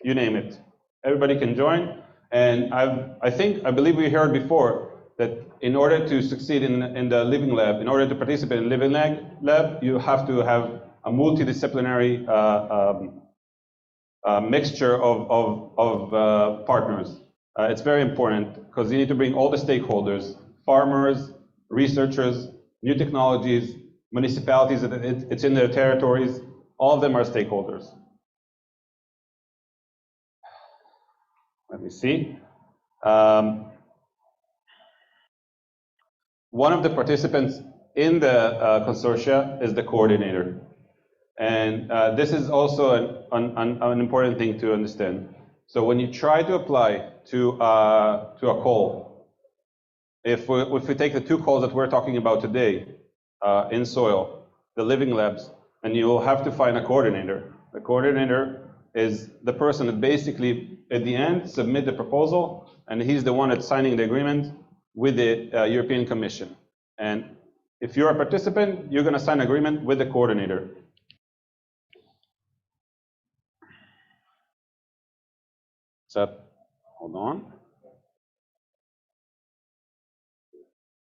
you name it. Everybody can join. And I believe we heard before that in order to succeed in the Living Lab, in order to participate in Living Lab, you have to have a multidisciplinary mixture of partners. It's very important because you need to bring all the stakeholders, farmers, researchers, new technologies, municipalities, it's in their territories, all of them are stakeholders. Let me see. One of the participants in the consortia is the coordinator. And this is also an important thing to understand. So when you try to apply to a call, if we take the two calls that we're talking about today, in soil, the Living Labs, and you'll have to find a coordinator. The coordinator is the person that basically, at the end, submit the proposal, and he's the one that's signing the agreement with the European Commission. And if you're a participant, you're going to sign an agreement with the coordinator. So, hold on.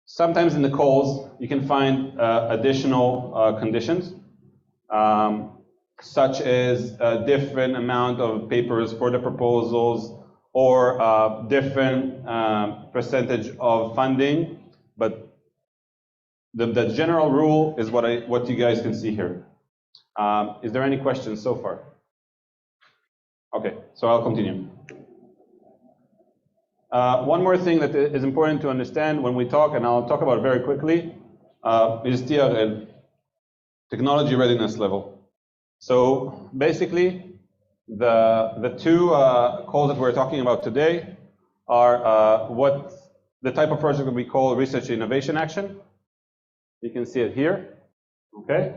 Sometimes in the calls, you can find additional conditions, such as a different amount of papers for the proposals, or different percentage of funding. But the general rule is what you guys can see here. Is there any questions so far? Okay, so I'll continue. One more thing that is important to understand when we talk, and I'll talk about it very quickly, is TRL, technology readiness level. So basically, the two calls that we're talking about today are what the type of project that we call research innovation action. You can see it here, okay?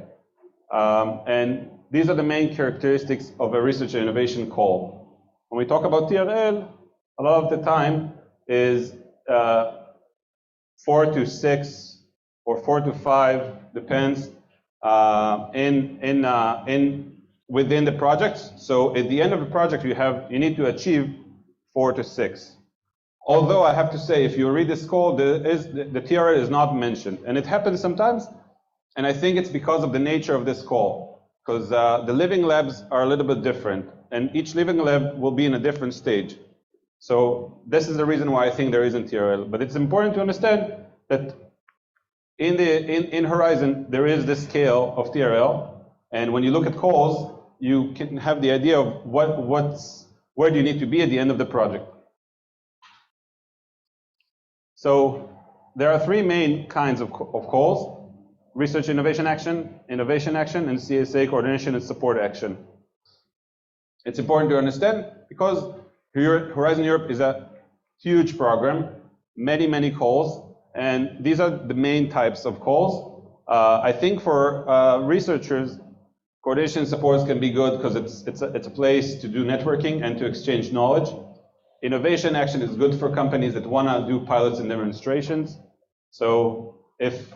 And these are the main characteristics of a research and innovation call. When we talk about TRL, a lot of the time is 4 to 6 or 4 to 5, depends, within the project. So at the end of the project, you need to achieve 4 to 6. Although I have to say, if you read this call, the TRL is not mentioned, and it happens sometimes. And I think it's because of the nature of this call, because the living labs are a little bit different, and each living lab will be in a different stage. So this is the reason why I think there isn't TRL. But it's important to understand that in Horizon, there is this scale of TRL, and when you look at calls, you can have the idea of where do you need to be at the end of the project. So there are three main kinds of calls: research innovation action, and CSA coordination and support action. It's important to understand because Horizon Europe is a huge program, many calls, and these are the main types of calls. I think for researchers, coordination supports can be good because it's a place to do networking and to exchange knowledge. Innovation action is good for companies that want to do pilots and demonstrations. So if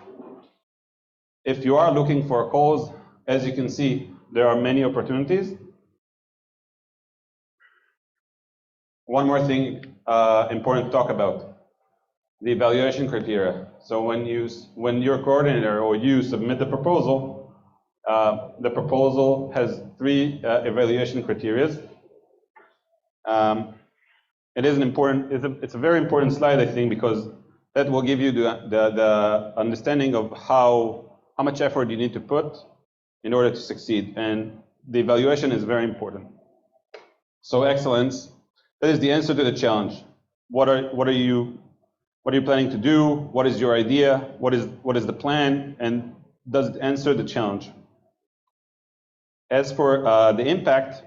you are looking for calls, as you can see, there are many opportunities. One more thing important to talk about, the evaluation criteria. So when your coordinator or you submit the proposal has 3 evaluation criteria. It's a very important slide, I think, because that will give you the understanding of how much effort you need to put in order to succeed, and the evaluation is very important. So excellence, that is the answer to the challenge. What are you planning to do? What is your idea? What is the plan? And does it answer the challenge? As for the impact,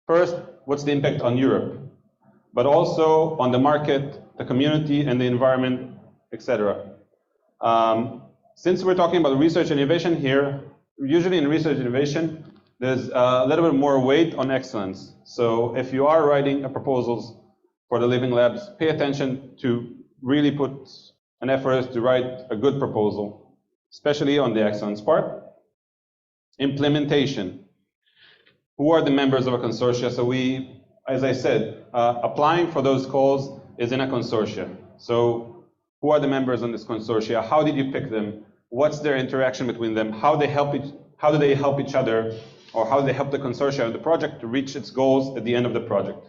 first, what's the impact on Europe? But also on the market, the community, and the environment, etc. Since we're talking about research and innovation here, usually in research and innovation, there's a little bit more weight on excellence. So if you are writing proposals for the Living Labs, pay attention to really put an effort to write a good proposal, especially on the excellence part. Implementation. Who are the members of a consortia? So as I said, applying for those calls is in a consortia. So who are the members on this consortia? How did you pick them? What's their interaction between them? How do they help each other, or how do they help the consortia of the project to reach its goals at the end of the project?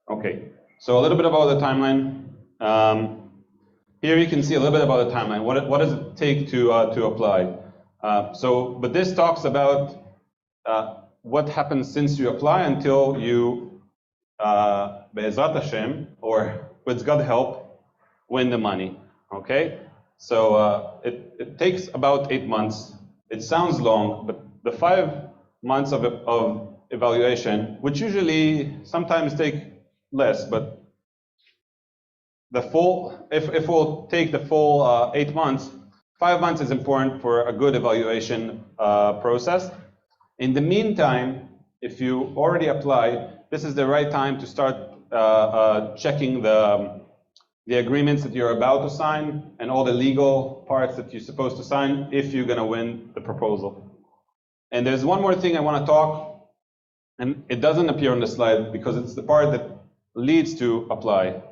Okay, so a little bit about the timeline. here you can see a little bit about the timeline. What does it take to apply? But this talks about what happens since you apply until you, Be'ezrat Hashem, or with God's help, win the money. Okay? So it takes about 8 months. It sounds long, but the 5 months of evaluation, which usually sometimes take less, but the full, if we'll take the full 8 months, 5 months is important for a good evaluation process. In the meantime, if you already applied, this is the right time to start checking the agreements that you're about to sign and all the legal parts that you're supposed to sign if you're going to win the proposal. And there's one more thing I want to talk, and it doesn't appear on the slide because it's the part that leads to apply.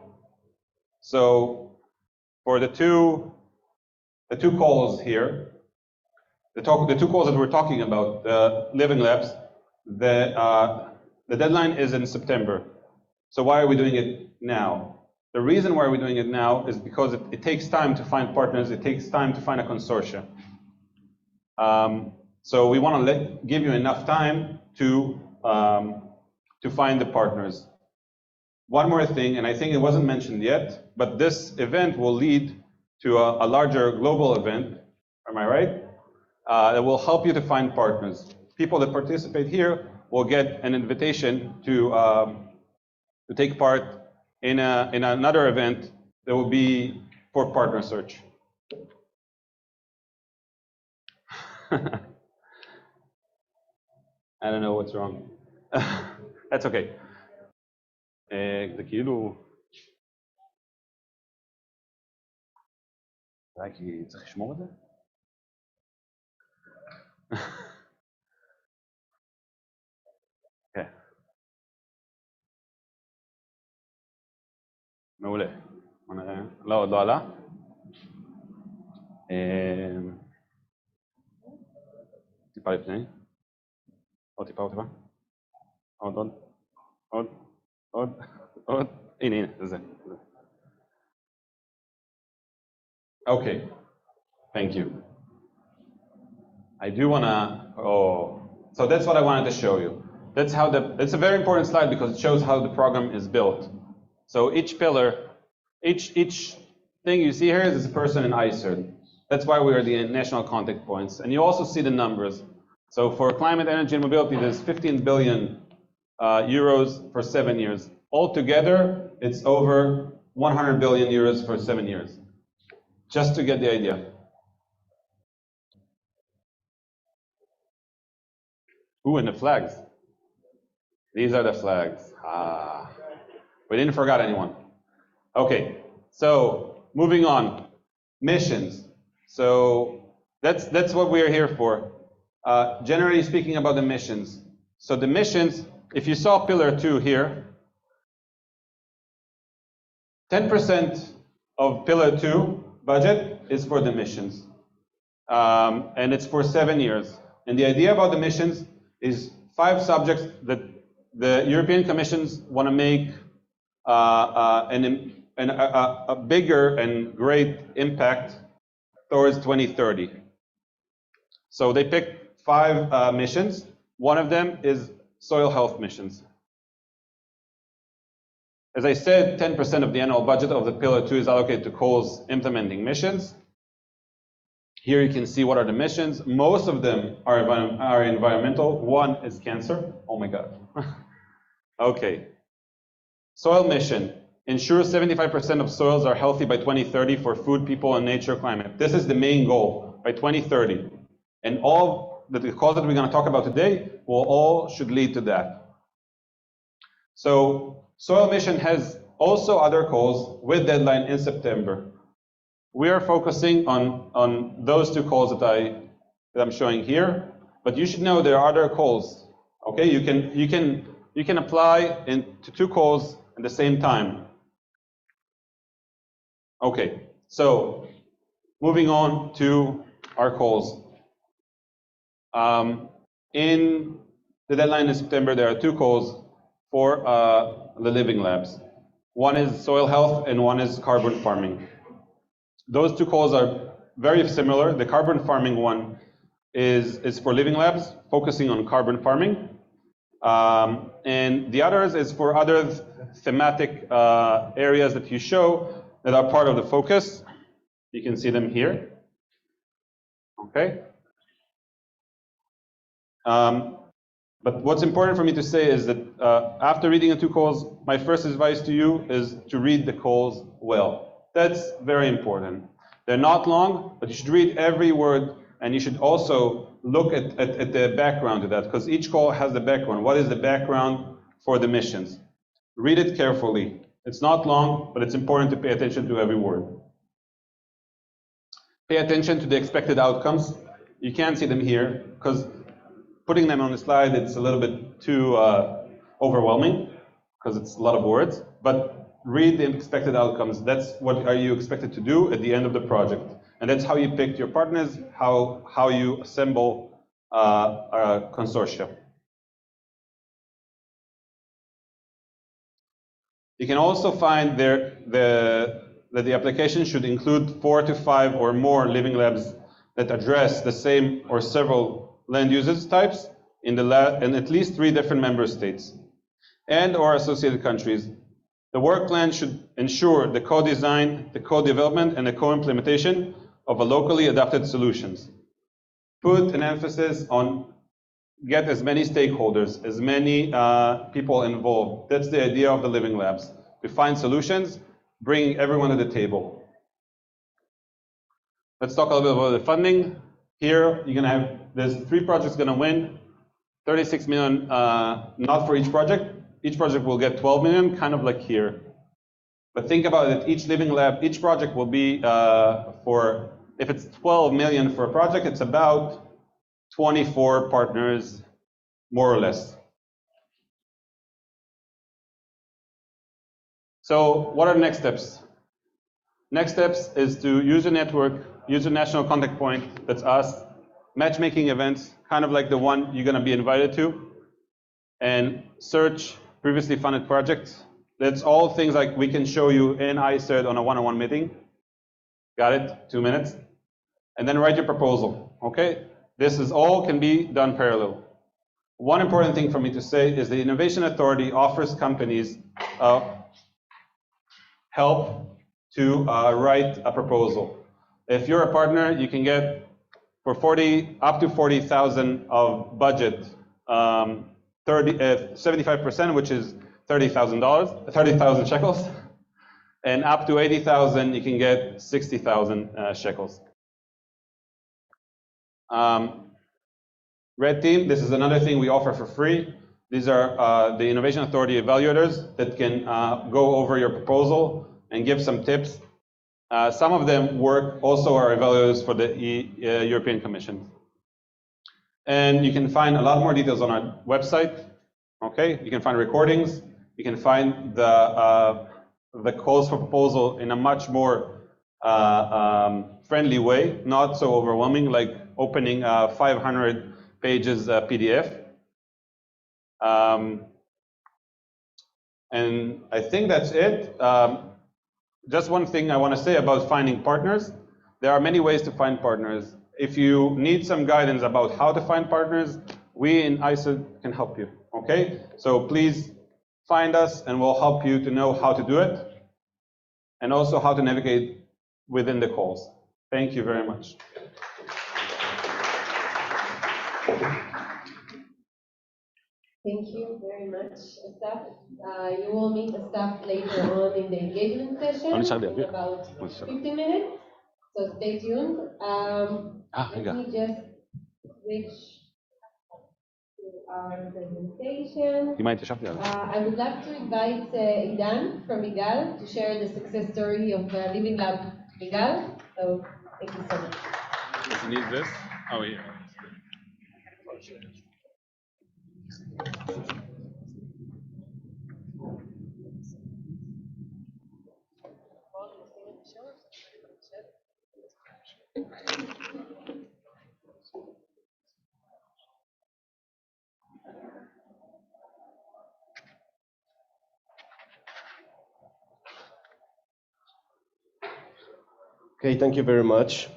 So for the two calls here, the two calls that we're talking about, the Living Labs, the deadline is in September. So why are we doing it now? The reason why we're doing it now is because it takes time to find partners. It takes time to find a consortium. So we want to give you enough time to find the partners. One more thing, and I think it wasn't mentioned yet, but this event will lead to a larger global event. Am I right? That will help you to find partners. People that participate here will get an invitation to take part in another event that will be for partner search. I don't know what's wrong. That's okay. זה כאילו... כי צריך לשמור את זה? כן. מעולה. בוא נראה. לא, עוד לא עלה. טיפה לפני. עוד טיפה, עוד טיפה. עוד. הנה, זה. Okay, thank you. I do wanna, so that's what I wanted to show you. That's a very important slide because it shows how the program is built. So each pillar, each thing you see here is a person in ICER. That's why we are the national contact points. And you also see the numbers. So for climate, energy, and mobility, there's 15 billion euros for 7 years. Altogether, it's over 100 billion euros for 7 years. Just to get the idea. Ooh, and the flags. These are the flags. We didn't forget anyone. Okay, so moving on. Missions. So that's what we are here for. Generally speaking about the missions. So the missions, if you saw pillar 2 here, 10% of pillar 2 budget is for the missions. And it's for 7 years. And the idea about the missions is 5 subjects that the European Commissions want to make a bigger and great impact towards 2030. So they picked 5 missions. One of them is soil health missions. As I said, 10% of the annual budget of the Pillar 2 is allocated to calls implementing missions. Here you can see what are the missions. Most of them are environmental. One is cancer. Oh my God. Okay. Soil mission. Ensure 75% of soils are healthy by 2030 for food, people, and nature climate. This is the main goal by 2030. And all the calls that we're going to talk about today should lead to that. So soil mission has also other calls with deadline in September. We are focusing on those 2 calls that I'm showing here, but you should know there are other calls. Okay, you can apply to 2 calls at the same time. Okay, so moving on to our calls. In the deadline in September, there are 2 calls for the Living Labs. One is soil health and one is carbon farming. those two calls are very similar. The carbon farming one is for Living Labs, focusing on carbon farming. And the others is for other thematic areas that you show that are part of the focus. You can see them here. Okay. But what's important for me to say is that after reading the two calls, my first advice to you is to read the calls well. That's very important. They're not long, but you should read every word, and you should also look at the background to that, because each call has the background. What is the background for the missions? Read it carefully. It's not long, but it's important to pay attention to every word. Pay attention to the expected outcomes. You can't see them here, because putting them on the slide, it's a little bit too overwhelming, because it's a lot of words. But read the expected outcomes. That's what are you expected to do at the end of the project. And that's how you pick your partners, how you assemble a consortium. You can also find there that the application should include 4 to 5 or more living labs that address the same or several land usage types in at least 3 different member states and or associated countries. The work plan should ensure the co-design, the co-development, and the co-implementation of a locally adapted solutions. Put an emphasis on get as many stakeholders, as many people involved. That's the idea of the Living Labs. To find solutions, bringing everyone to the table. Let's talk a little bit about the funding. Here, you're gonna have, there's 3 projects gonna win, 36 million, not for each project. Each project will get 12 million, kind of like here. But think about it, each Living Lab, each project will be for, if it's 12 million for a project, it's about 24 partners, more or less. So what are the next steps? Next steps is to use a network, use a national contact point, that's us, matchmaking events, kind of like the one you're gonna be invited to, and search previously funded projects. That's all things like we can show you in ICERD on a one-on-one meeting. Got it? 2 minutes. And then write your proposal, okay? This is all can be done parallel. One important thing for me to say is the Innovation Authority offers companies help to write a proposal. If you're a partner, you can get for up to 40,000 of budget, 75%, which is $30,000 shekels, and up to 80,000, you can get 60,000 shekels. Red Team, this is another thing we offer for free. These are the Innovation Authority evaluators that can go over your proposal and give some tips. Some of them also are evaluators for the European Commission. And you can find a lot more details on our website. Okay, you can find recordings. You can find the calls for proposal in a much more friendly way, not so overwhelming, like opening 500 pages PDF. And I think that's it. Just one thing I want to say about finding partners. There are many ways to find partners. If you need some guidance about how to find partners, we in ICERD can help you, okay? So please find us and we'll help you to know how to do it and also how to navigate within the calls. Thank you very much. Thank you very much, Asaf. You will meet Asaf later on in the engagement session in about 15 minutes. So stay tuned. Let me just switch to our presentation. I would like to invite Idan from Igal to share the success story of Living Lab Igal. So thank you so much. Does he need this? Oh, yeah. Okay, thank you very much.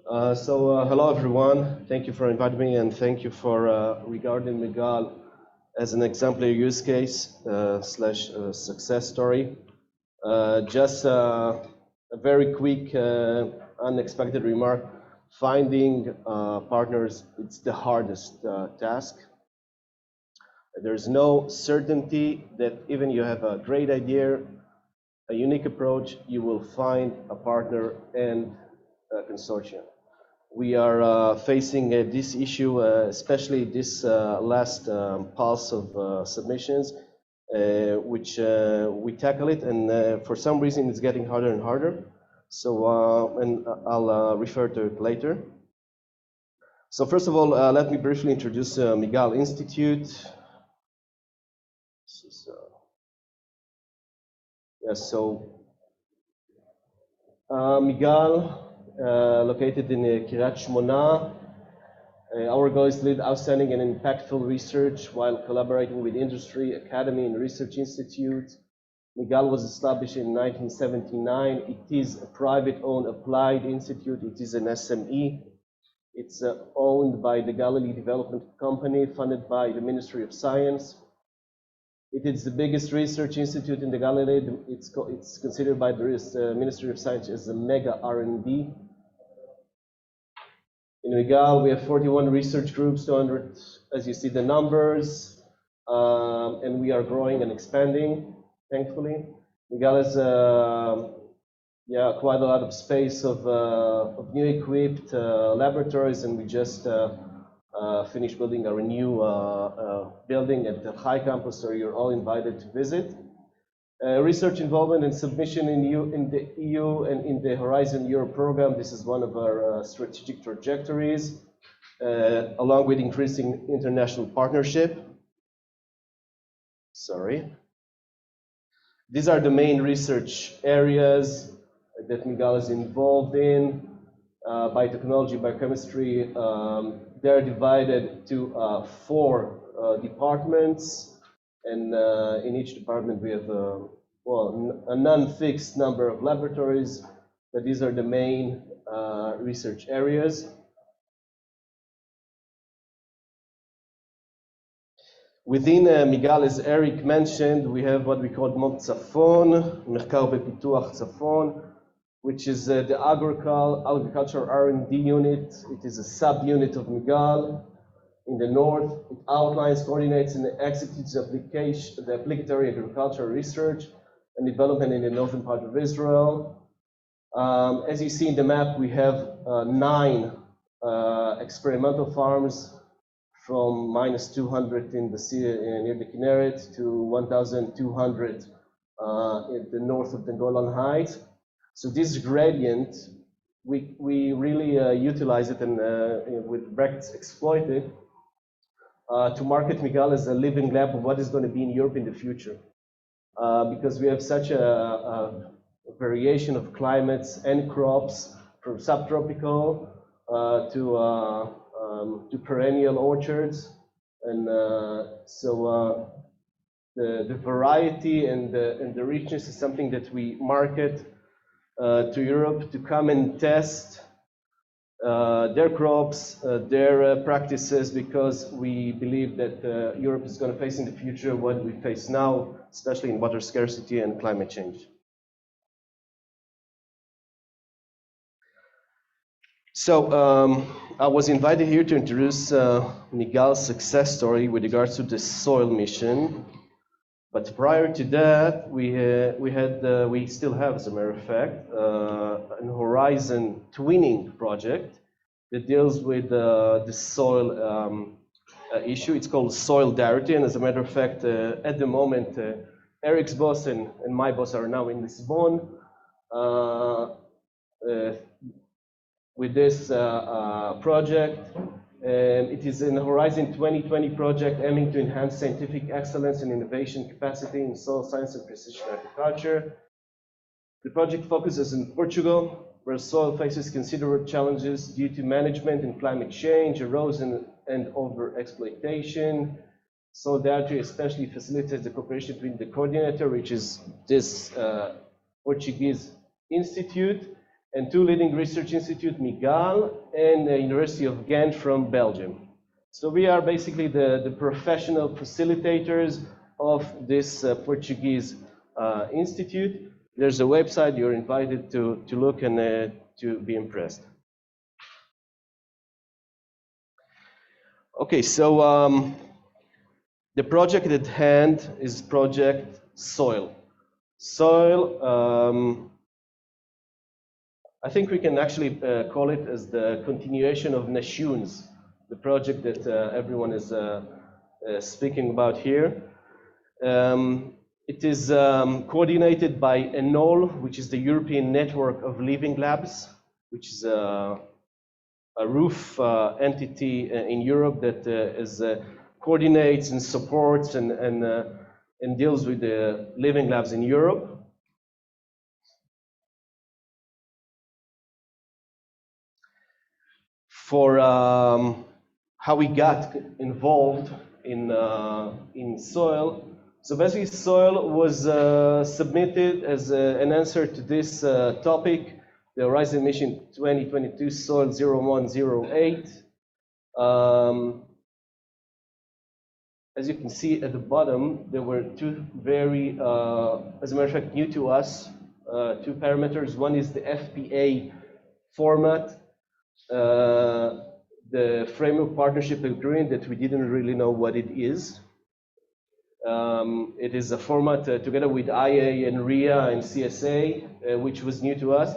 Hello everyone. Thank you for inviting me, and thank you for regarding Migal as an exemplary use case slash success story. Just a very quick, unexpected remark. Finding partners, it's the hardest task. There's no certainty that even you have a great idea, a unique approach, you will find a partner and a consortium. We are facing this issue, especially this last pulse of submissions, which we tackle it, and for some reason it's getting harder and harder. So, and I'll refer to it later. So first of all, let me briefly introduce Migal Institute. Migal, located in Kiryat Shmona. Our goal is to lead outstanding and impactful research while collaborating with industry, academy, and research institutes. Migal was established in 1979. It is a private-owned applied institute. It is an SME. It's owned by the Galilee Development Company, funded by the Ministry of Science. It is the biggest research institute in the Galilee. It's considered by the Ministry of Science as a mega R&D. In Migal, we have 41 research groups, 200, as you see the numbers, and we are growing and expanding, thankfully. Migal has quite a lot of space of new equipped laboratories, and we just finished building our new building at the High Campus, so you're all invited to visit. Research involvement and submission in the EU and in the Horizon Europe program. This is one of our strategic trajectories, along with increasing international partnership. These are the main research areas that Migal is involved in. Biotechnology, biochemistry, they're divided to 4 departments. And in each department we have a non-fixed number of laboratories, but these are the main research areas. Within Migal, as Eric mentioned, we have what we call Mont Tzafon, Mechkar Be'Pituach Tzafon, which is the agriculture R&D unit. It is a sub-unit of Migal. In the north, it outlines, coordinates, and executes the applicatory agricultural research and development in the northern part of Israel. As you see in the map, we have 9 experimental farms from -200 in the sea near the Kinneret to 1,200 in the north of the Golan Heights. So this gradient, we really utilize it and with brackets exploit it. To market Migal as a living lab of what is going to be in Europe in the future. Because we have such a variation of climates and crops, from subtropical to perennial orchards. And the variety and the richness is something that we market to Europe to come and test their crops, their practices, because we believe that Europe is going to face in the future what we face now, especially in water scarcity and climate change. So I was invited here to introduce Migal's success story with regards to the soil mission. But prior to that, we still have, as a matter of fact, an Horizon twinning project that deals with the soil issue. It's called Solidarity, and as a matter of fact, at the moment, Eric's boss and my boss are now in Lisbon with this project. It is an Horizon 2020 project aiming to enhance scientific excellence and innovation capacity in soil science and precision agriculture. The project focuses in Portugal, where soil faces considerable challenges due to management and climate change, erosion and overexploitation. Solidarity especially facilitates the cooperation between the coordinator, which is this Portuguese institute, and two leading research institutes, MIGAL and the University of Ghent from Belgium. So we are basically the professional facilitators of this Portuguese institute. There's a website, you're invited to look and to be impressed. Okay, so the project at hand is Project Soil. Soil, I think we can actually call it as the continuation of Nations, the project that everyone is speaking about here. It is coordinated by ENOL, which is the European Network of Living Labs, which is a roof entity in Europe that coordinates and supports and deals with the living labs in Europe. For how we got involved in soil. So basically soil was submitted as an answer to this topic, the Horizon Mission 2022 Soil 0108. As you can see at the bottom, there were two very, as a matter of fact, new to us, two parameters. One is the FPA format, the Framework Partnership Agreement that we didn't really know what it is. It is a format together with IA and RIA and CSA, which was new to us.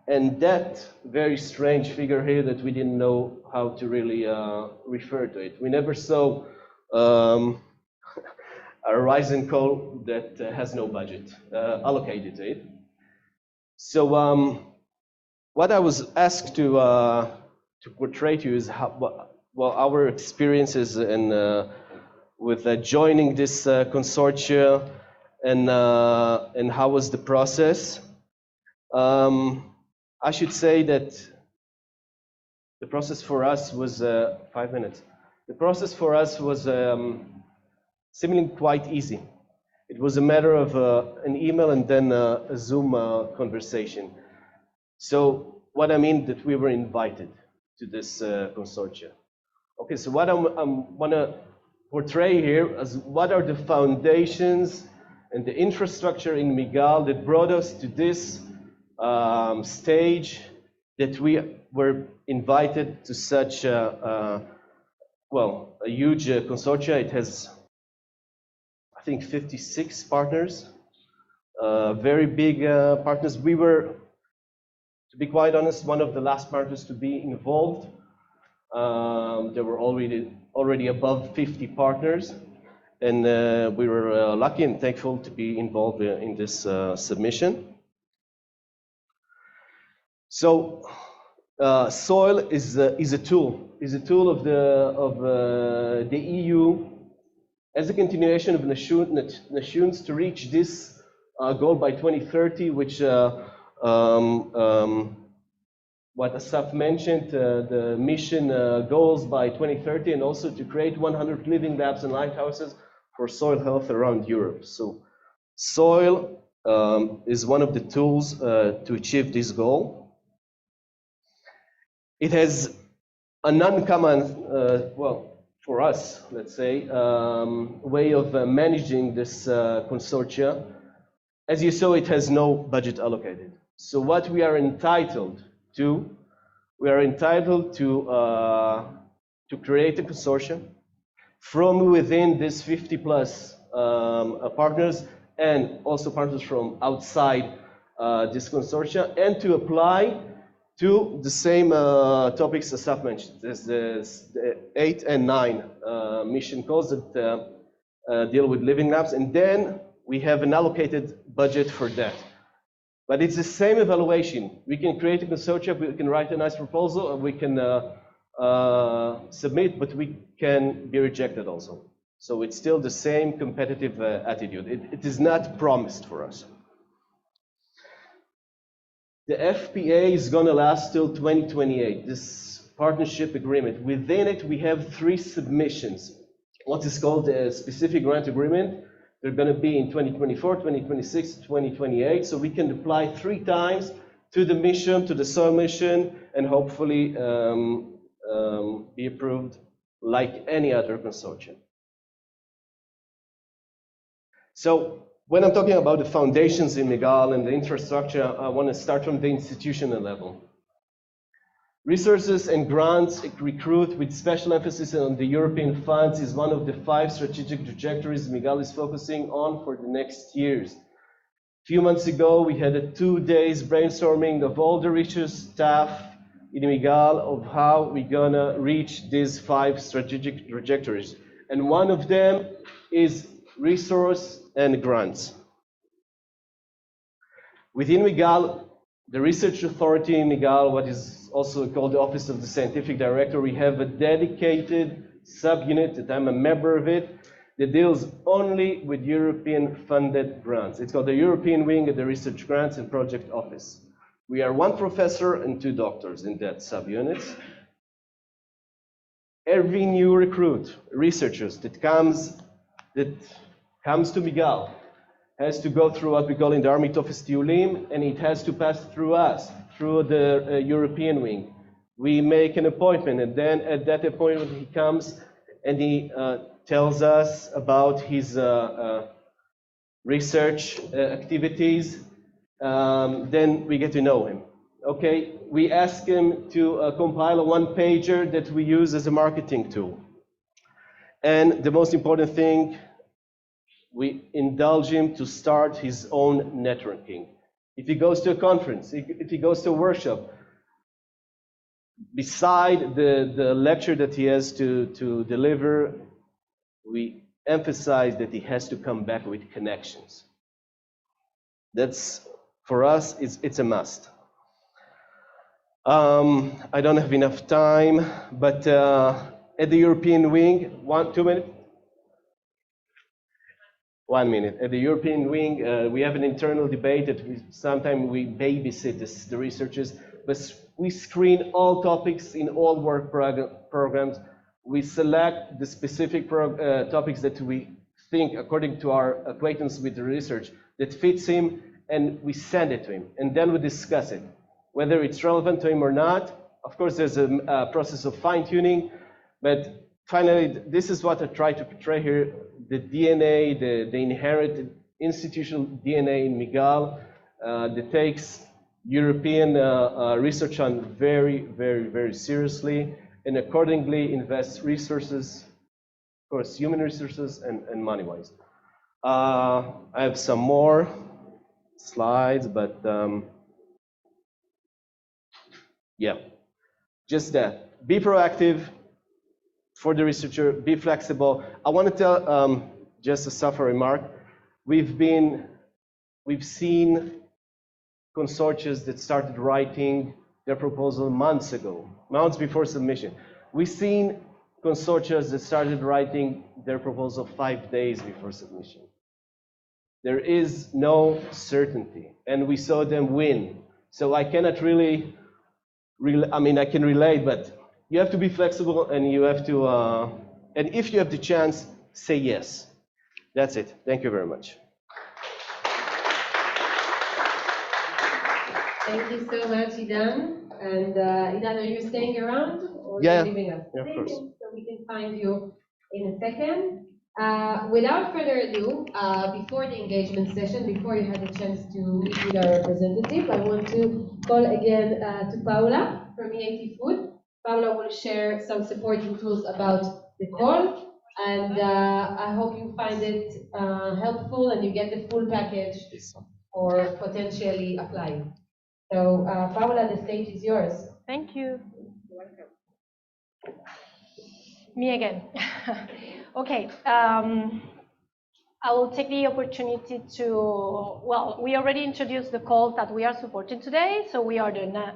And that very strange figure here that we didn't know how to really refer to it. We never saw a Horizon call that has no budget allocated to it. So what I was asked to portray to you is how, well, our experiences and with joining this consortia and how was the process. I should say that the process for us was 5 minutes. The process for us was seemingly quite easy. It was a matter of an email and then a Zoom conversation. So what I mean that we were invited to this consortia. Okay, so what I want to portray here is what are the foundations and the infrastructure in MIGAL that brought us to this stage that we were invited to such well, a huge consortia. It has, I think, 56 partners, very big partners. We were, to be quite honest, one of the last partners to be involved. There were already above 50 partners, and we were lucky and thankful to be involved in this submission. So, soil is a tool of the EU as a continuation of Nations to reach this goal by 2030, which what Asaf mentioned, the mission goals by 2030, and also to create 100 living labs and lighthouses for soil health around Europe. So soil is one of the tools to achieve this goal. It has an uncommon, well, for us, let's say, way of managing this consortia. As you saw, it has no budget allocated. So what we are entitled to, we are entitled to create a consortium from within this 50 plus partners, and also partners from outside this consortia, and to apply to the same topics as Asaf mentioned. There's the 8 and 9 mission calls that deal with living labs, and then we have an allocated budget for that. But it's the same evaluation. We can create a consortium, we can write a nice proposal, and we can submit, but we can be rejected also. So it's still the same competitive attitude. It is not promised for us. The FPA is going to last till 2028, this partnership agreement. Within it, we have 3 submissions. what is called a specific grant agreement. They're going to be in 2024, 2026, 2028, so we can apply 3 times to the mission, to the soil mission, and hopefully be approved like any other consortium. So when I'm talking about the foundations in Migal and the infrastructure, I want to start from the institutional level. Resources and grants recruit with special emphasis on the European funds is one of the 5 strategic trajectories Migal is focusing on for the next years. A few months ago, we had a 2 days brainstorming of all the research staff in Migal of how we're gonna reach these 5 strategic trajectories. And one of them is resource and grants. Within Migal, the research authority in Migal, what is also called the Office of the Scientific Director, we have a dedicated subunit that I'm a member of it that deals only with European funded grants. It's called the European Wing of the Research Grants and Project Office. We are 1 professor and 2 doctors in that subunit. Every new recruit, researchers that comes to Migal has to go through what we call in the Army Office Tiulim, and it has to pass through us, through the European wing. We make an appointment, and then at that appointment he comes and he tells us about his research activities. Then we get to know him. Okay, we ask him to compile a 1-pager that we use as a marketing tool. And the most important thing, we indulge him to start his own networking. If he goes to a conference, if he goes to a workshop, beside the lecture that he has to deliver, we emphasize that he has to come back with connections. That's, for us, it's a must. I don't have enough time, but at the European wing, 2 minutes? 1 minute. At the European wing, we have an internal debate that sometimes we babysit the researchers, but we screen all topics in all work programs. We select the specific topics that we think, according to our acquaintance with the research, that fits him, and we send it to him, and then we discuss it, whether it's relevant to him or not. Of course, there's a process of fine-tuning, but finally, this is what I try to portray here, the DNA, the inherited institutional DNA in Migal that takes European research on very, very, very seriously, and accordingly invests resources, of course, human resources and money-wise. I have some more slides, but yeah, just that. Be proactive for the researcher, be flexible. I want to tell just a suffer remark. We've seen consortia that started writing their proposal months ago, months before submission. We've seen consortia that started writing their proposal 5 days before submission. There is no certainty, and we saw them win. So I cannot really I mean, I can relate, but you have to be flexible, and you have to, and if you have the chance, say yes. That's it. Thank you very much. Thank you so much, Idan. And Idan, are you staying around or Yeah, leaving us? yeah, of course. So we can find you in a second. Without further ado, before the engagement session, before you had a chance to meet with our representative, I want to call again to Paula from EAT Food. Paula will share some supporting tools about the call, and I hope you find it helpful and you get the full package for potentially applying. So Paula, the stage is yours. Thank you. Me again. Okay. I will take the opportunity to, well, we already introduced the calls that we are supporting today. So we are the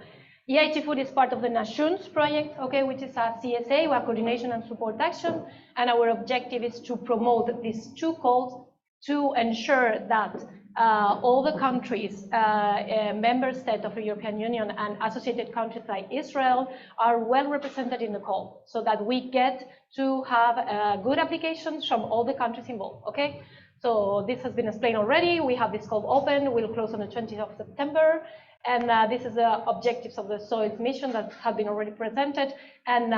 EIT Food is part of the Nations project, okay, which is a CSA, where coordination and support action. And our objective is to promote these 2 calls to ensure that all the countries, member states of the European Union and associated countries like Israel are well represented in the call, so that we get to have good applications from all the countries involved, okay? So this has been explained already. We have this call open. We'll close on the 20th of September. And this is the objectives of the soils mission that have been already presented. And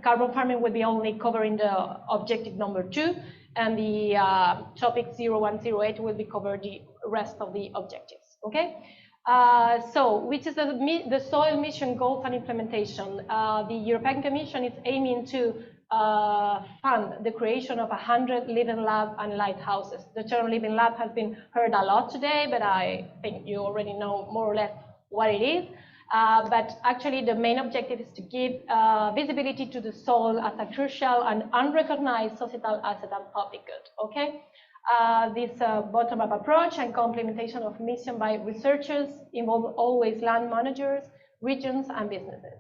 carbon farming will be only covering the objective number 2. And the topic 0108 will be covered the rest of the objectives, okay? So, which is the soil mission goals and implementation. The European Commission is aiming to fund the creation of 100 living labs and lighthouses. The term living lab has been heard a lot today, but I think you already know more or less what it is. But actually the main objective is to give visibility to the soil as a crucial and unrecognized societal asset and public good, okay? This bottom-up approach and complementation of mission by researchers involve always land managers, regions, and businesses.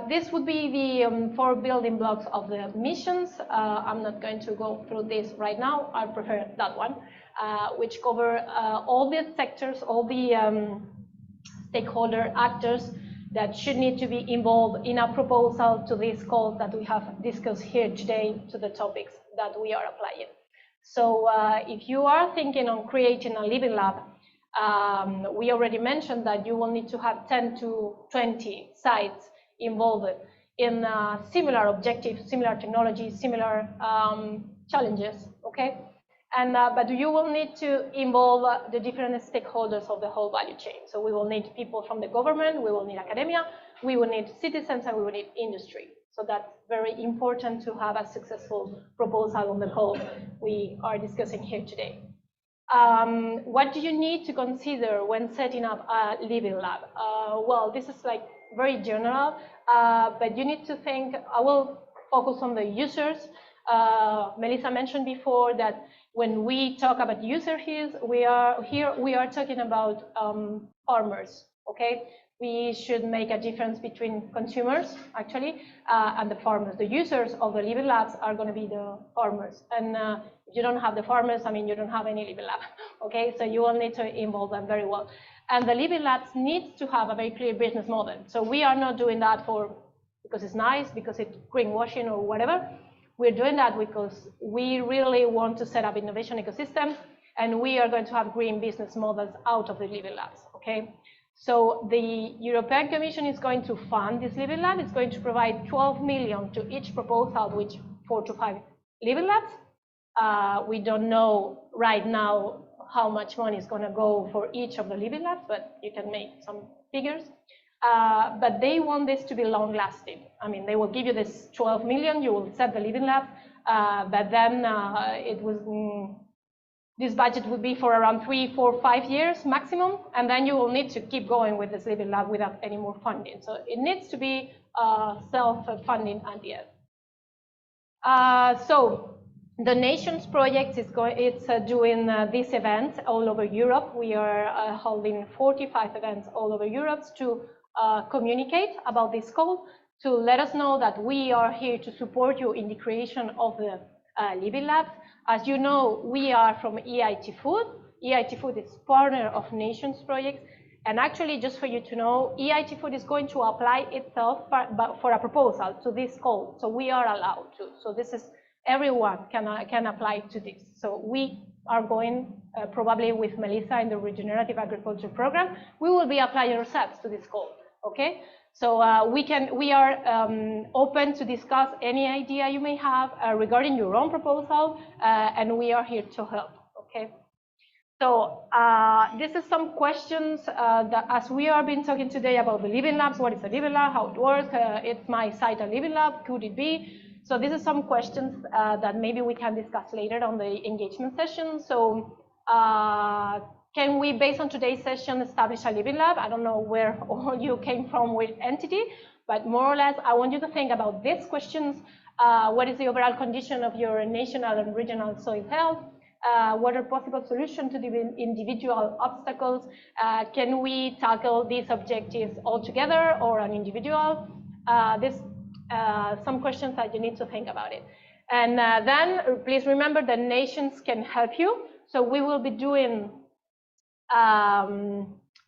This would be the 4 building blocks of the missions. I'm not going to go through this right now. I prefer that one, which cover all the sectors, all the stakeholder actors that should need to be involved in a proposal to this call that we have discussed here today to the topics that we are applying. So if you are thinking on creating a living lab, we already mentioned that you will need to have 10 to 20 sites involved in similar objectives, similar technologies, similar challenges, okay? And but you will need to involve the different stakeholders of the whole value chain. So we will need people from the government, we will need academia, we will need citizens, and we will need industry. So that's very important to have a successful proposal on the call we are discussing here today. What do you need to consider when setting up a living lab? Well, this is like very general, but you need to think, I will focus on the users. Melissa mentioned before that when we talk about user here, we are talking about farmers, okay? We should make a difference between consumers, actually, and the farmers. The users of the living labs are going to be the farmers. And if you don't have the farmers, I mean, you don't have any living lab, okay? So you will need to involve them very well. And the living labs need to have a very clear business model. So we are not doing that because it's nice, because it's greenwashing or whatever. We're doing that because we really want to set up innovation ecosystems, and we are going to have green business models out of the living labs, okay? So the European Commission is going to fund this living lab. It's going to provide 12 million to each proposal, which 4 to 5 living labs. We don't know right now how much money is going to go for each of the living labs, but you can make some figures. But they want this to be long-lasting. I mean, they will give you this 12 million, you will set the living lab, but then this budget would be for around 3, 4, 5 years maximum, and then you will need to keep going with this living lab without any more funding. So it needs to be self-funding at the end. So the nation's project is doing these events all over Europe. We are holding 45 events all over Europe to communicate about this call, to let us know that we are here to support you in the creation of the living labs. As you know, we are from EIT Food. EIT Food is partner of Nations projects. And actually, just for you to know, EIT Food is going to apply itself for a proposal to this call. So we are allowed to. So this is, everyone can apply to this. So we are going, probably with Melissa in the Regenerative Agriculture Program, we will be applying ourselves to this call, okay? So we are open to discuss any idea you may have regarding your own proposal, and we are here to help, okay? So this is some questions that, as we have been talking today about the living labs, what is a living lab, how it works, it's my site a living lab, could it be? So these are some questions that maybe we can discuss later on the engagement session. So can we, based on today's session, establish a living lab? I don't know where all you came from with entity, but more or less, I want you to think about these questions. What is the overall condition of your national and regional soil health? What are possible solutions to the individual obstacles? Can we tackle these objectives all together or an individual? Some questions that you need to think about it. And then please remember that nations can help you. So we will be doing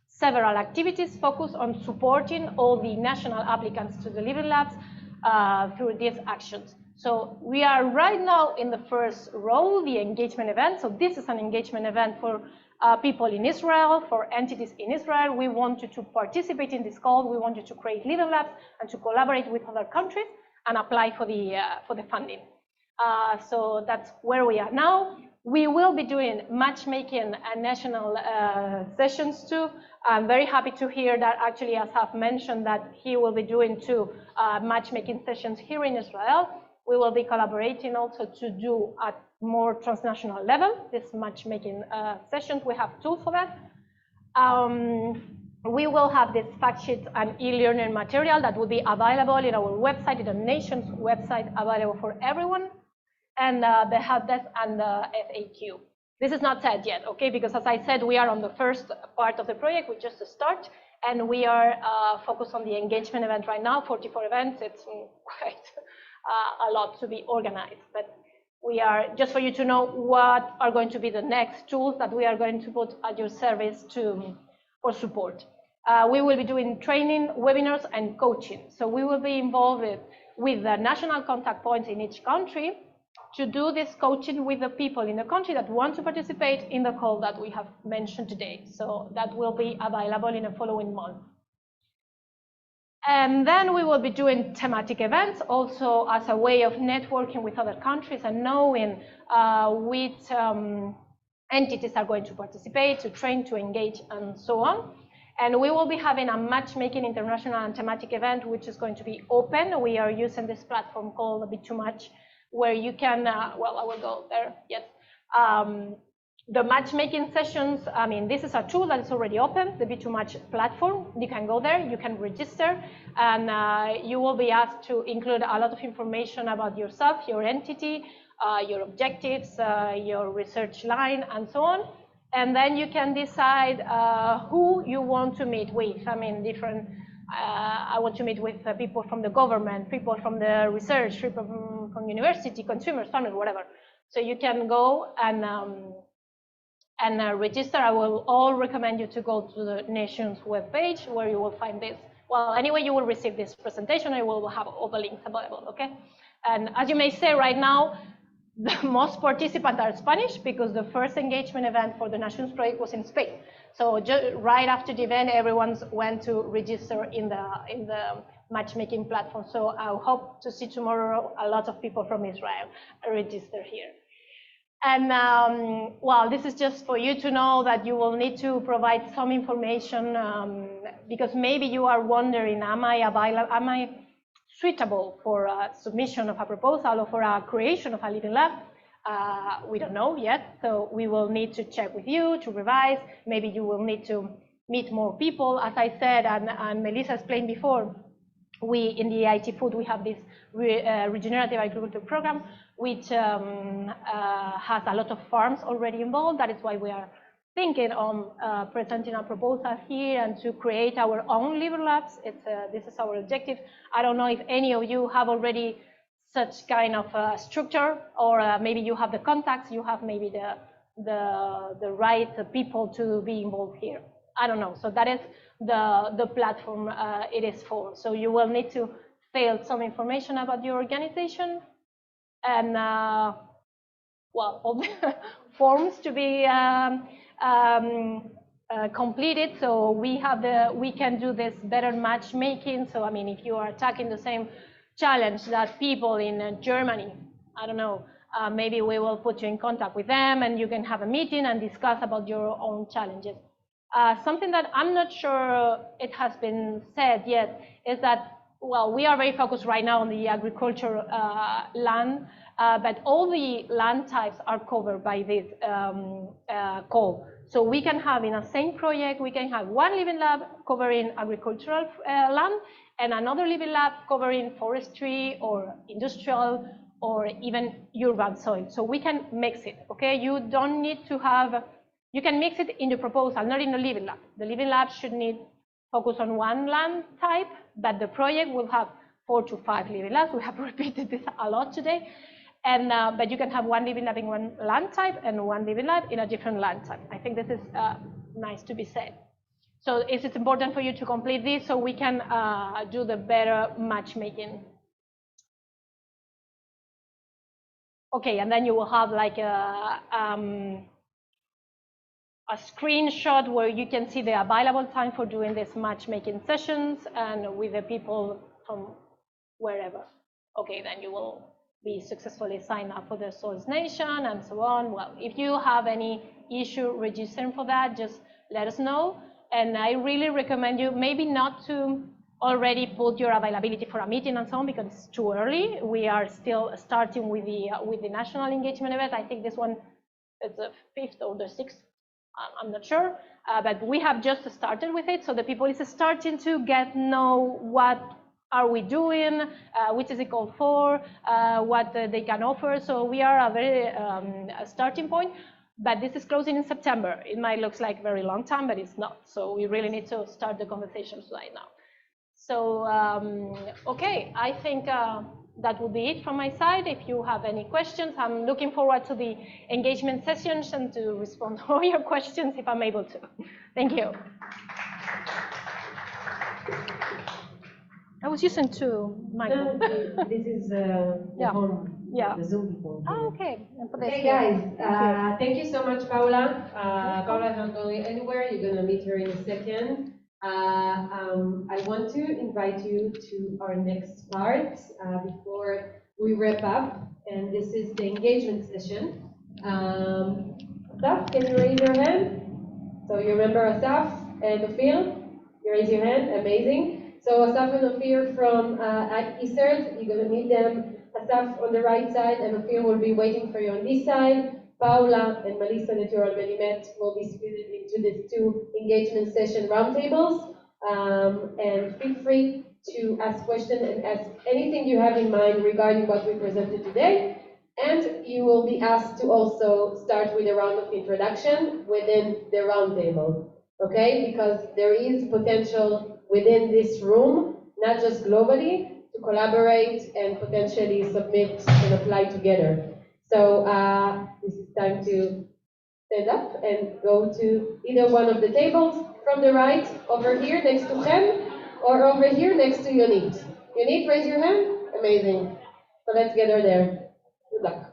several activities focused on supporting all the national applicants to the Living Labs through these actions. So we are right now in the first row, the engagement event. So this is an engagement event for people in Israel, for entities in Israel. We want you to participate in this call. We want you to create Living Labs and to collaborate with other countries and apply for the funding. So that's where we are now. We will be doing matchmaking and national sessions too. I'm very happy to hear that actually Asaf mentioned that he will be doing 2 matchmaking sessions here in Israel. We will be collaborating also to do at more transnational level, this matchmaking sessions. We have tools for that. We will have this fact sheet and e-learning material that will be available in our website, in the nation's website, available for everyone, and the help desk and the FAQ. This is not set yet, okay? Because as I said, we are on the first part of the project, we just start, and we are focused on the engagement event right now, 44 events. It's quite a lot to be organized, but we are, just for you to know what are going to be the next tools that we are going to put at your service for support. We will be doing training, webinars, and coaching. So we will be involved with the national contact points in each country to do this coaching with the people in the country that want to participate in the call that we have mentioned today. So that will be available in the following month. And then we will be doing thematic events also as a way of networking with other countries and knowing which entities are going to participate, to train, to engage, and so on. And we will be having a matchmaking international and thematic event, which is going to be open. We are using this platform called A Bit Too Much, where you can, well, I will go there, yes. The matchmaking sessions, I mean, this is a tool that is already open, the Bit Too Much platform. You can go there, you can register, and you will be asked to include a lot of information about yourself, your entity, your objectives, your research line, and so on. And then you can decide who you want to meet with. I mean, different, I want to meet with people from the government, people from the research, people from university, consumers, families, whatever. So you can go and register. I will all recommend you to go to the nation's webpage where you will find this. Well, anyway, you will receive this presentation. I will have all the links available, okay? And as you may say right now, the most participants are Spanish because the first engagement event for the Nations Project was in Spain. So just right after the event, everyone went to register in the matchmaking platform. So I hope to see tomorrow a lot of people from Israel register here. And well, this is just for you to know that you will need to provide some information because maybe you are wondering, am I suitable for a submission of a proposal or for a creation of a Living Lab? We don't know yet, so we will need to check with you to revise. Maybe you will need to meet more people. As I said, and Melissa explained before, we in the IT Food, we have this regenerative agriculture program, which has a lot of farms already involved. That is why we are thinking on presenting a proposal here and to create our own Living Labs. This is our objective. I don't know if any of you have already such kind of structure, or maybe you have the contacts, you have maybe the right people to be involved here. I don't know. So that is the platform it is for. So you will need to fill some information about your organization and well, all the forms to be completed. So we can do this better matchmaking. So I mean, if you are tackling the same challenge that people in Germany, I don't know, maybe we will put you in contact with them and you can have a meeting and discuss about your own challenges. Something that I'm not sure it has been said yet is that, well, we are very focused right now on the agriculture land, but all the land types are covered by this call. So we can have in a same project, we can have one Living Lab covering agricultural land and another Living Lab covering forestry or industrial or even urban soil. So we can mix it, okay? You don't need to have, you can mix it in the proposal, not in the Living Lab. The Living Lab should need focus on one land type, but the project will have 4 to 5 Living Labs. We have repeated this a lot today. And but you can have one living lab in one land type and one living lab in a different land type. I think this is nice to be said. So it's important for you to complete this so we can do the better matchmaking. Okay, and then you will have like a screenshot where you can see the available time for doing these matchmaking sessions and with the people from wherever. Okay, then you will be successfully signed up for the Source Nation and so on. Well, if you have any issue registering for that, just let us know. And I really recommend you maybe not to already put your availability for a meeting and so on because it's too early. We are still starting with the national engagement event. I think this one is the 5th or the 6th. I'm not sure, but we have just started with it. So the people is starting to know what are we doing, which is it called for, what they can offer. So we are a very a starting point. But this is closing in September. It might look like a very long time, but it's not. So we really need to start the conversations right now. So, okay, I think that would be it from my side. If you have any questions, I'm looking forward to the engagement sessions and to respond to all your questions if I'm able to. Thank you. I was using two microphones. No, this is yeah. the Zoom people. Oh, okay. Hey guys, thank you so much, Paula. Paula is not going anywhere. You're going to meet her in a second. I want to invite you to our next part before we wrap up, and this is the engagement session. Asaf, can you raise your hand? So you remember Asaf and Ophir? You raise your hand, amazing. So Asaf and Ophir from ISERT, you're going to meet them. Asaf on the right side, and Ophir will be waiting for you on this side. Paula and Melissa, that you already met, will be split into these two engagement session roundtables. And feel free to ask questions and ask anything you have in mind regarding what we presented today. And you will be asked to also start with a round of introduction within the roundtable, okay? Because there is potential within this room, not just globally, to collaborate and potentially submit and apply together. So this is time to stand up and go to either one of the tables from the right, over here next to Chen, or over here next to Yonit. Yonit, raise your hand. Amazing. So let's get her there. Good luck.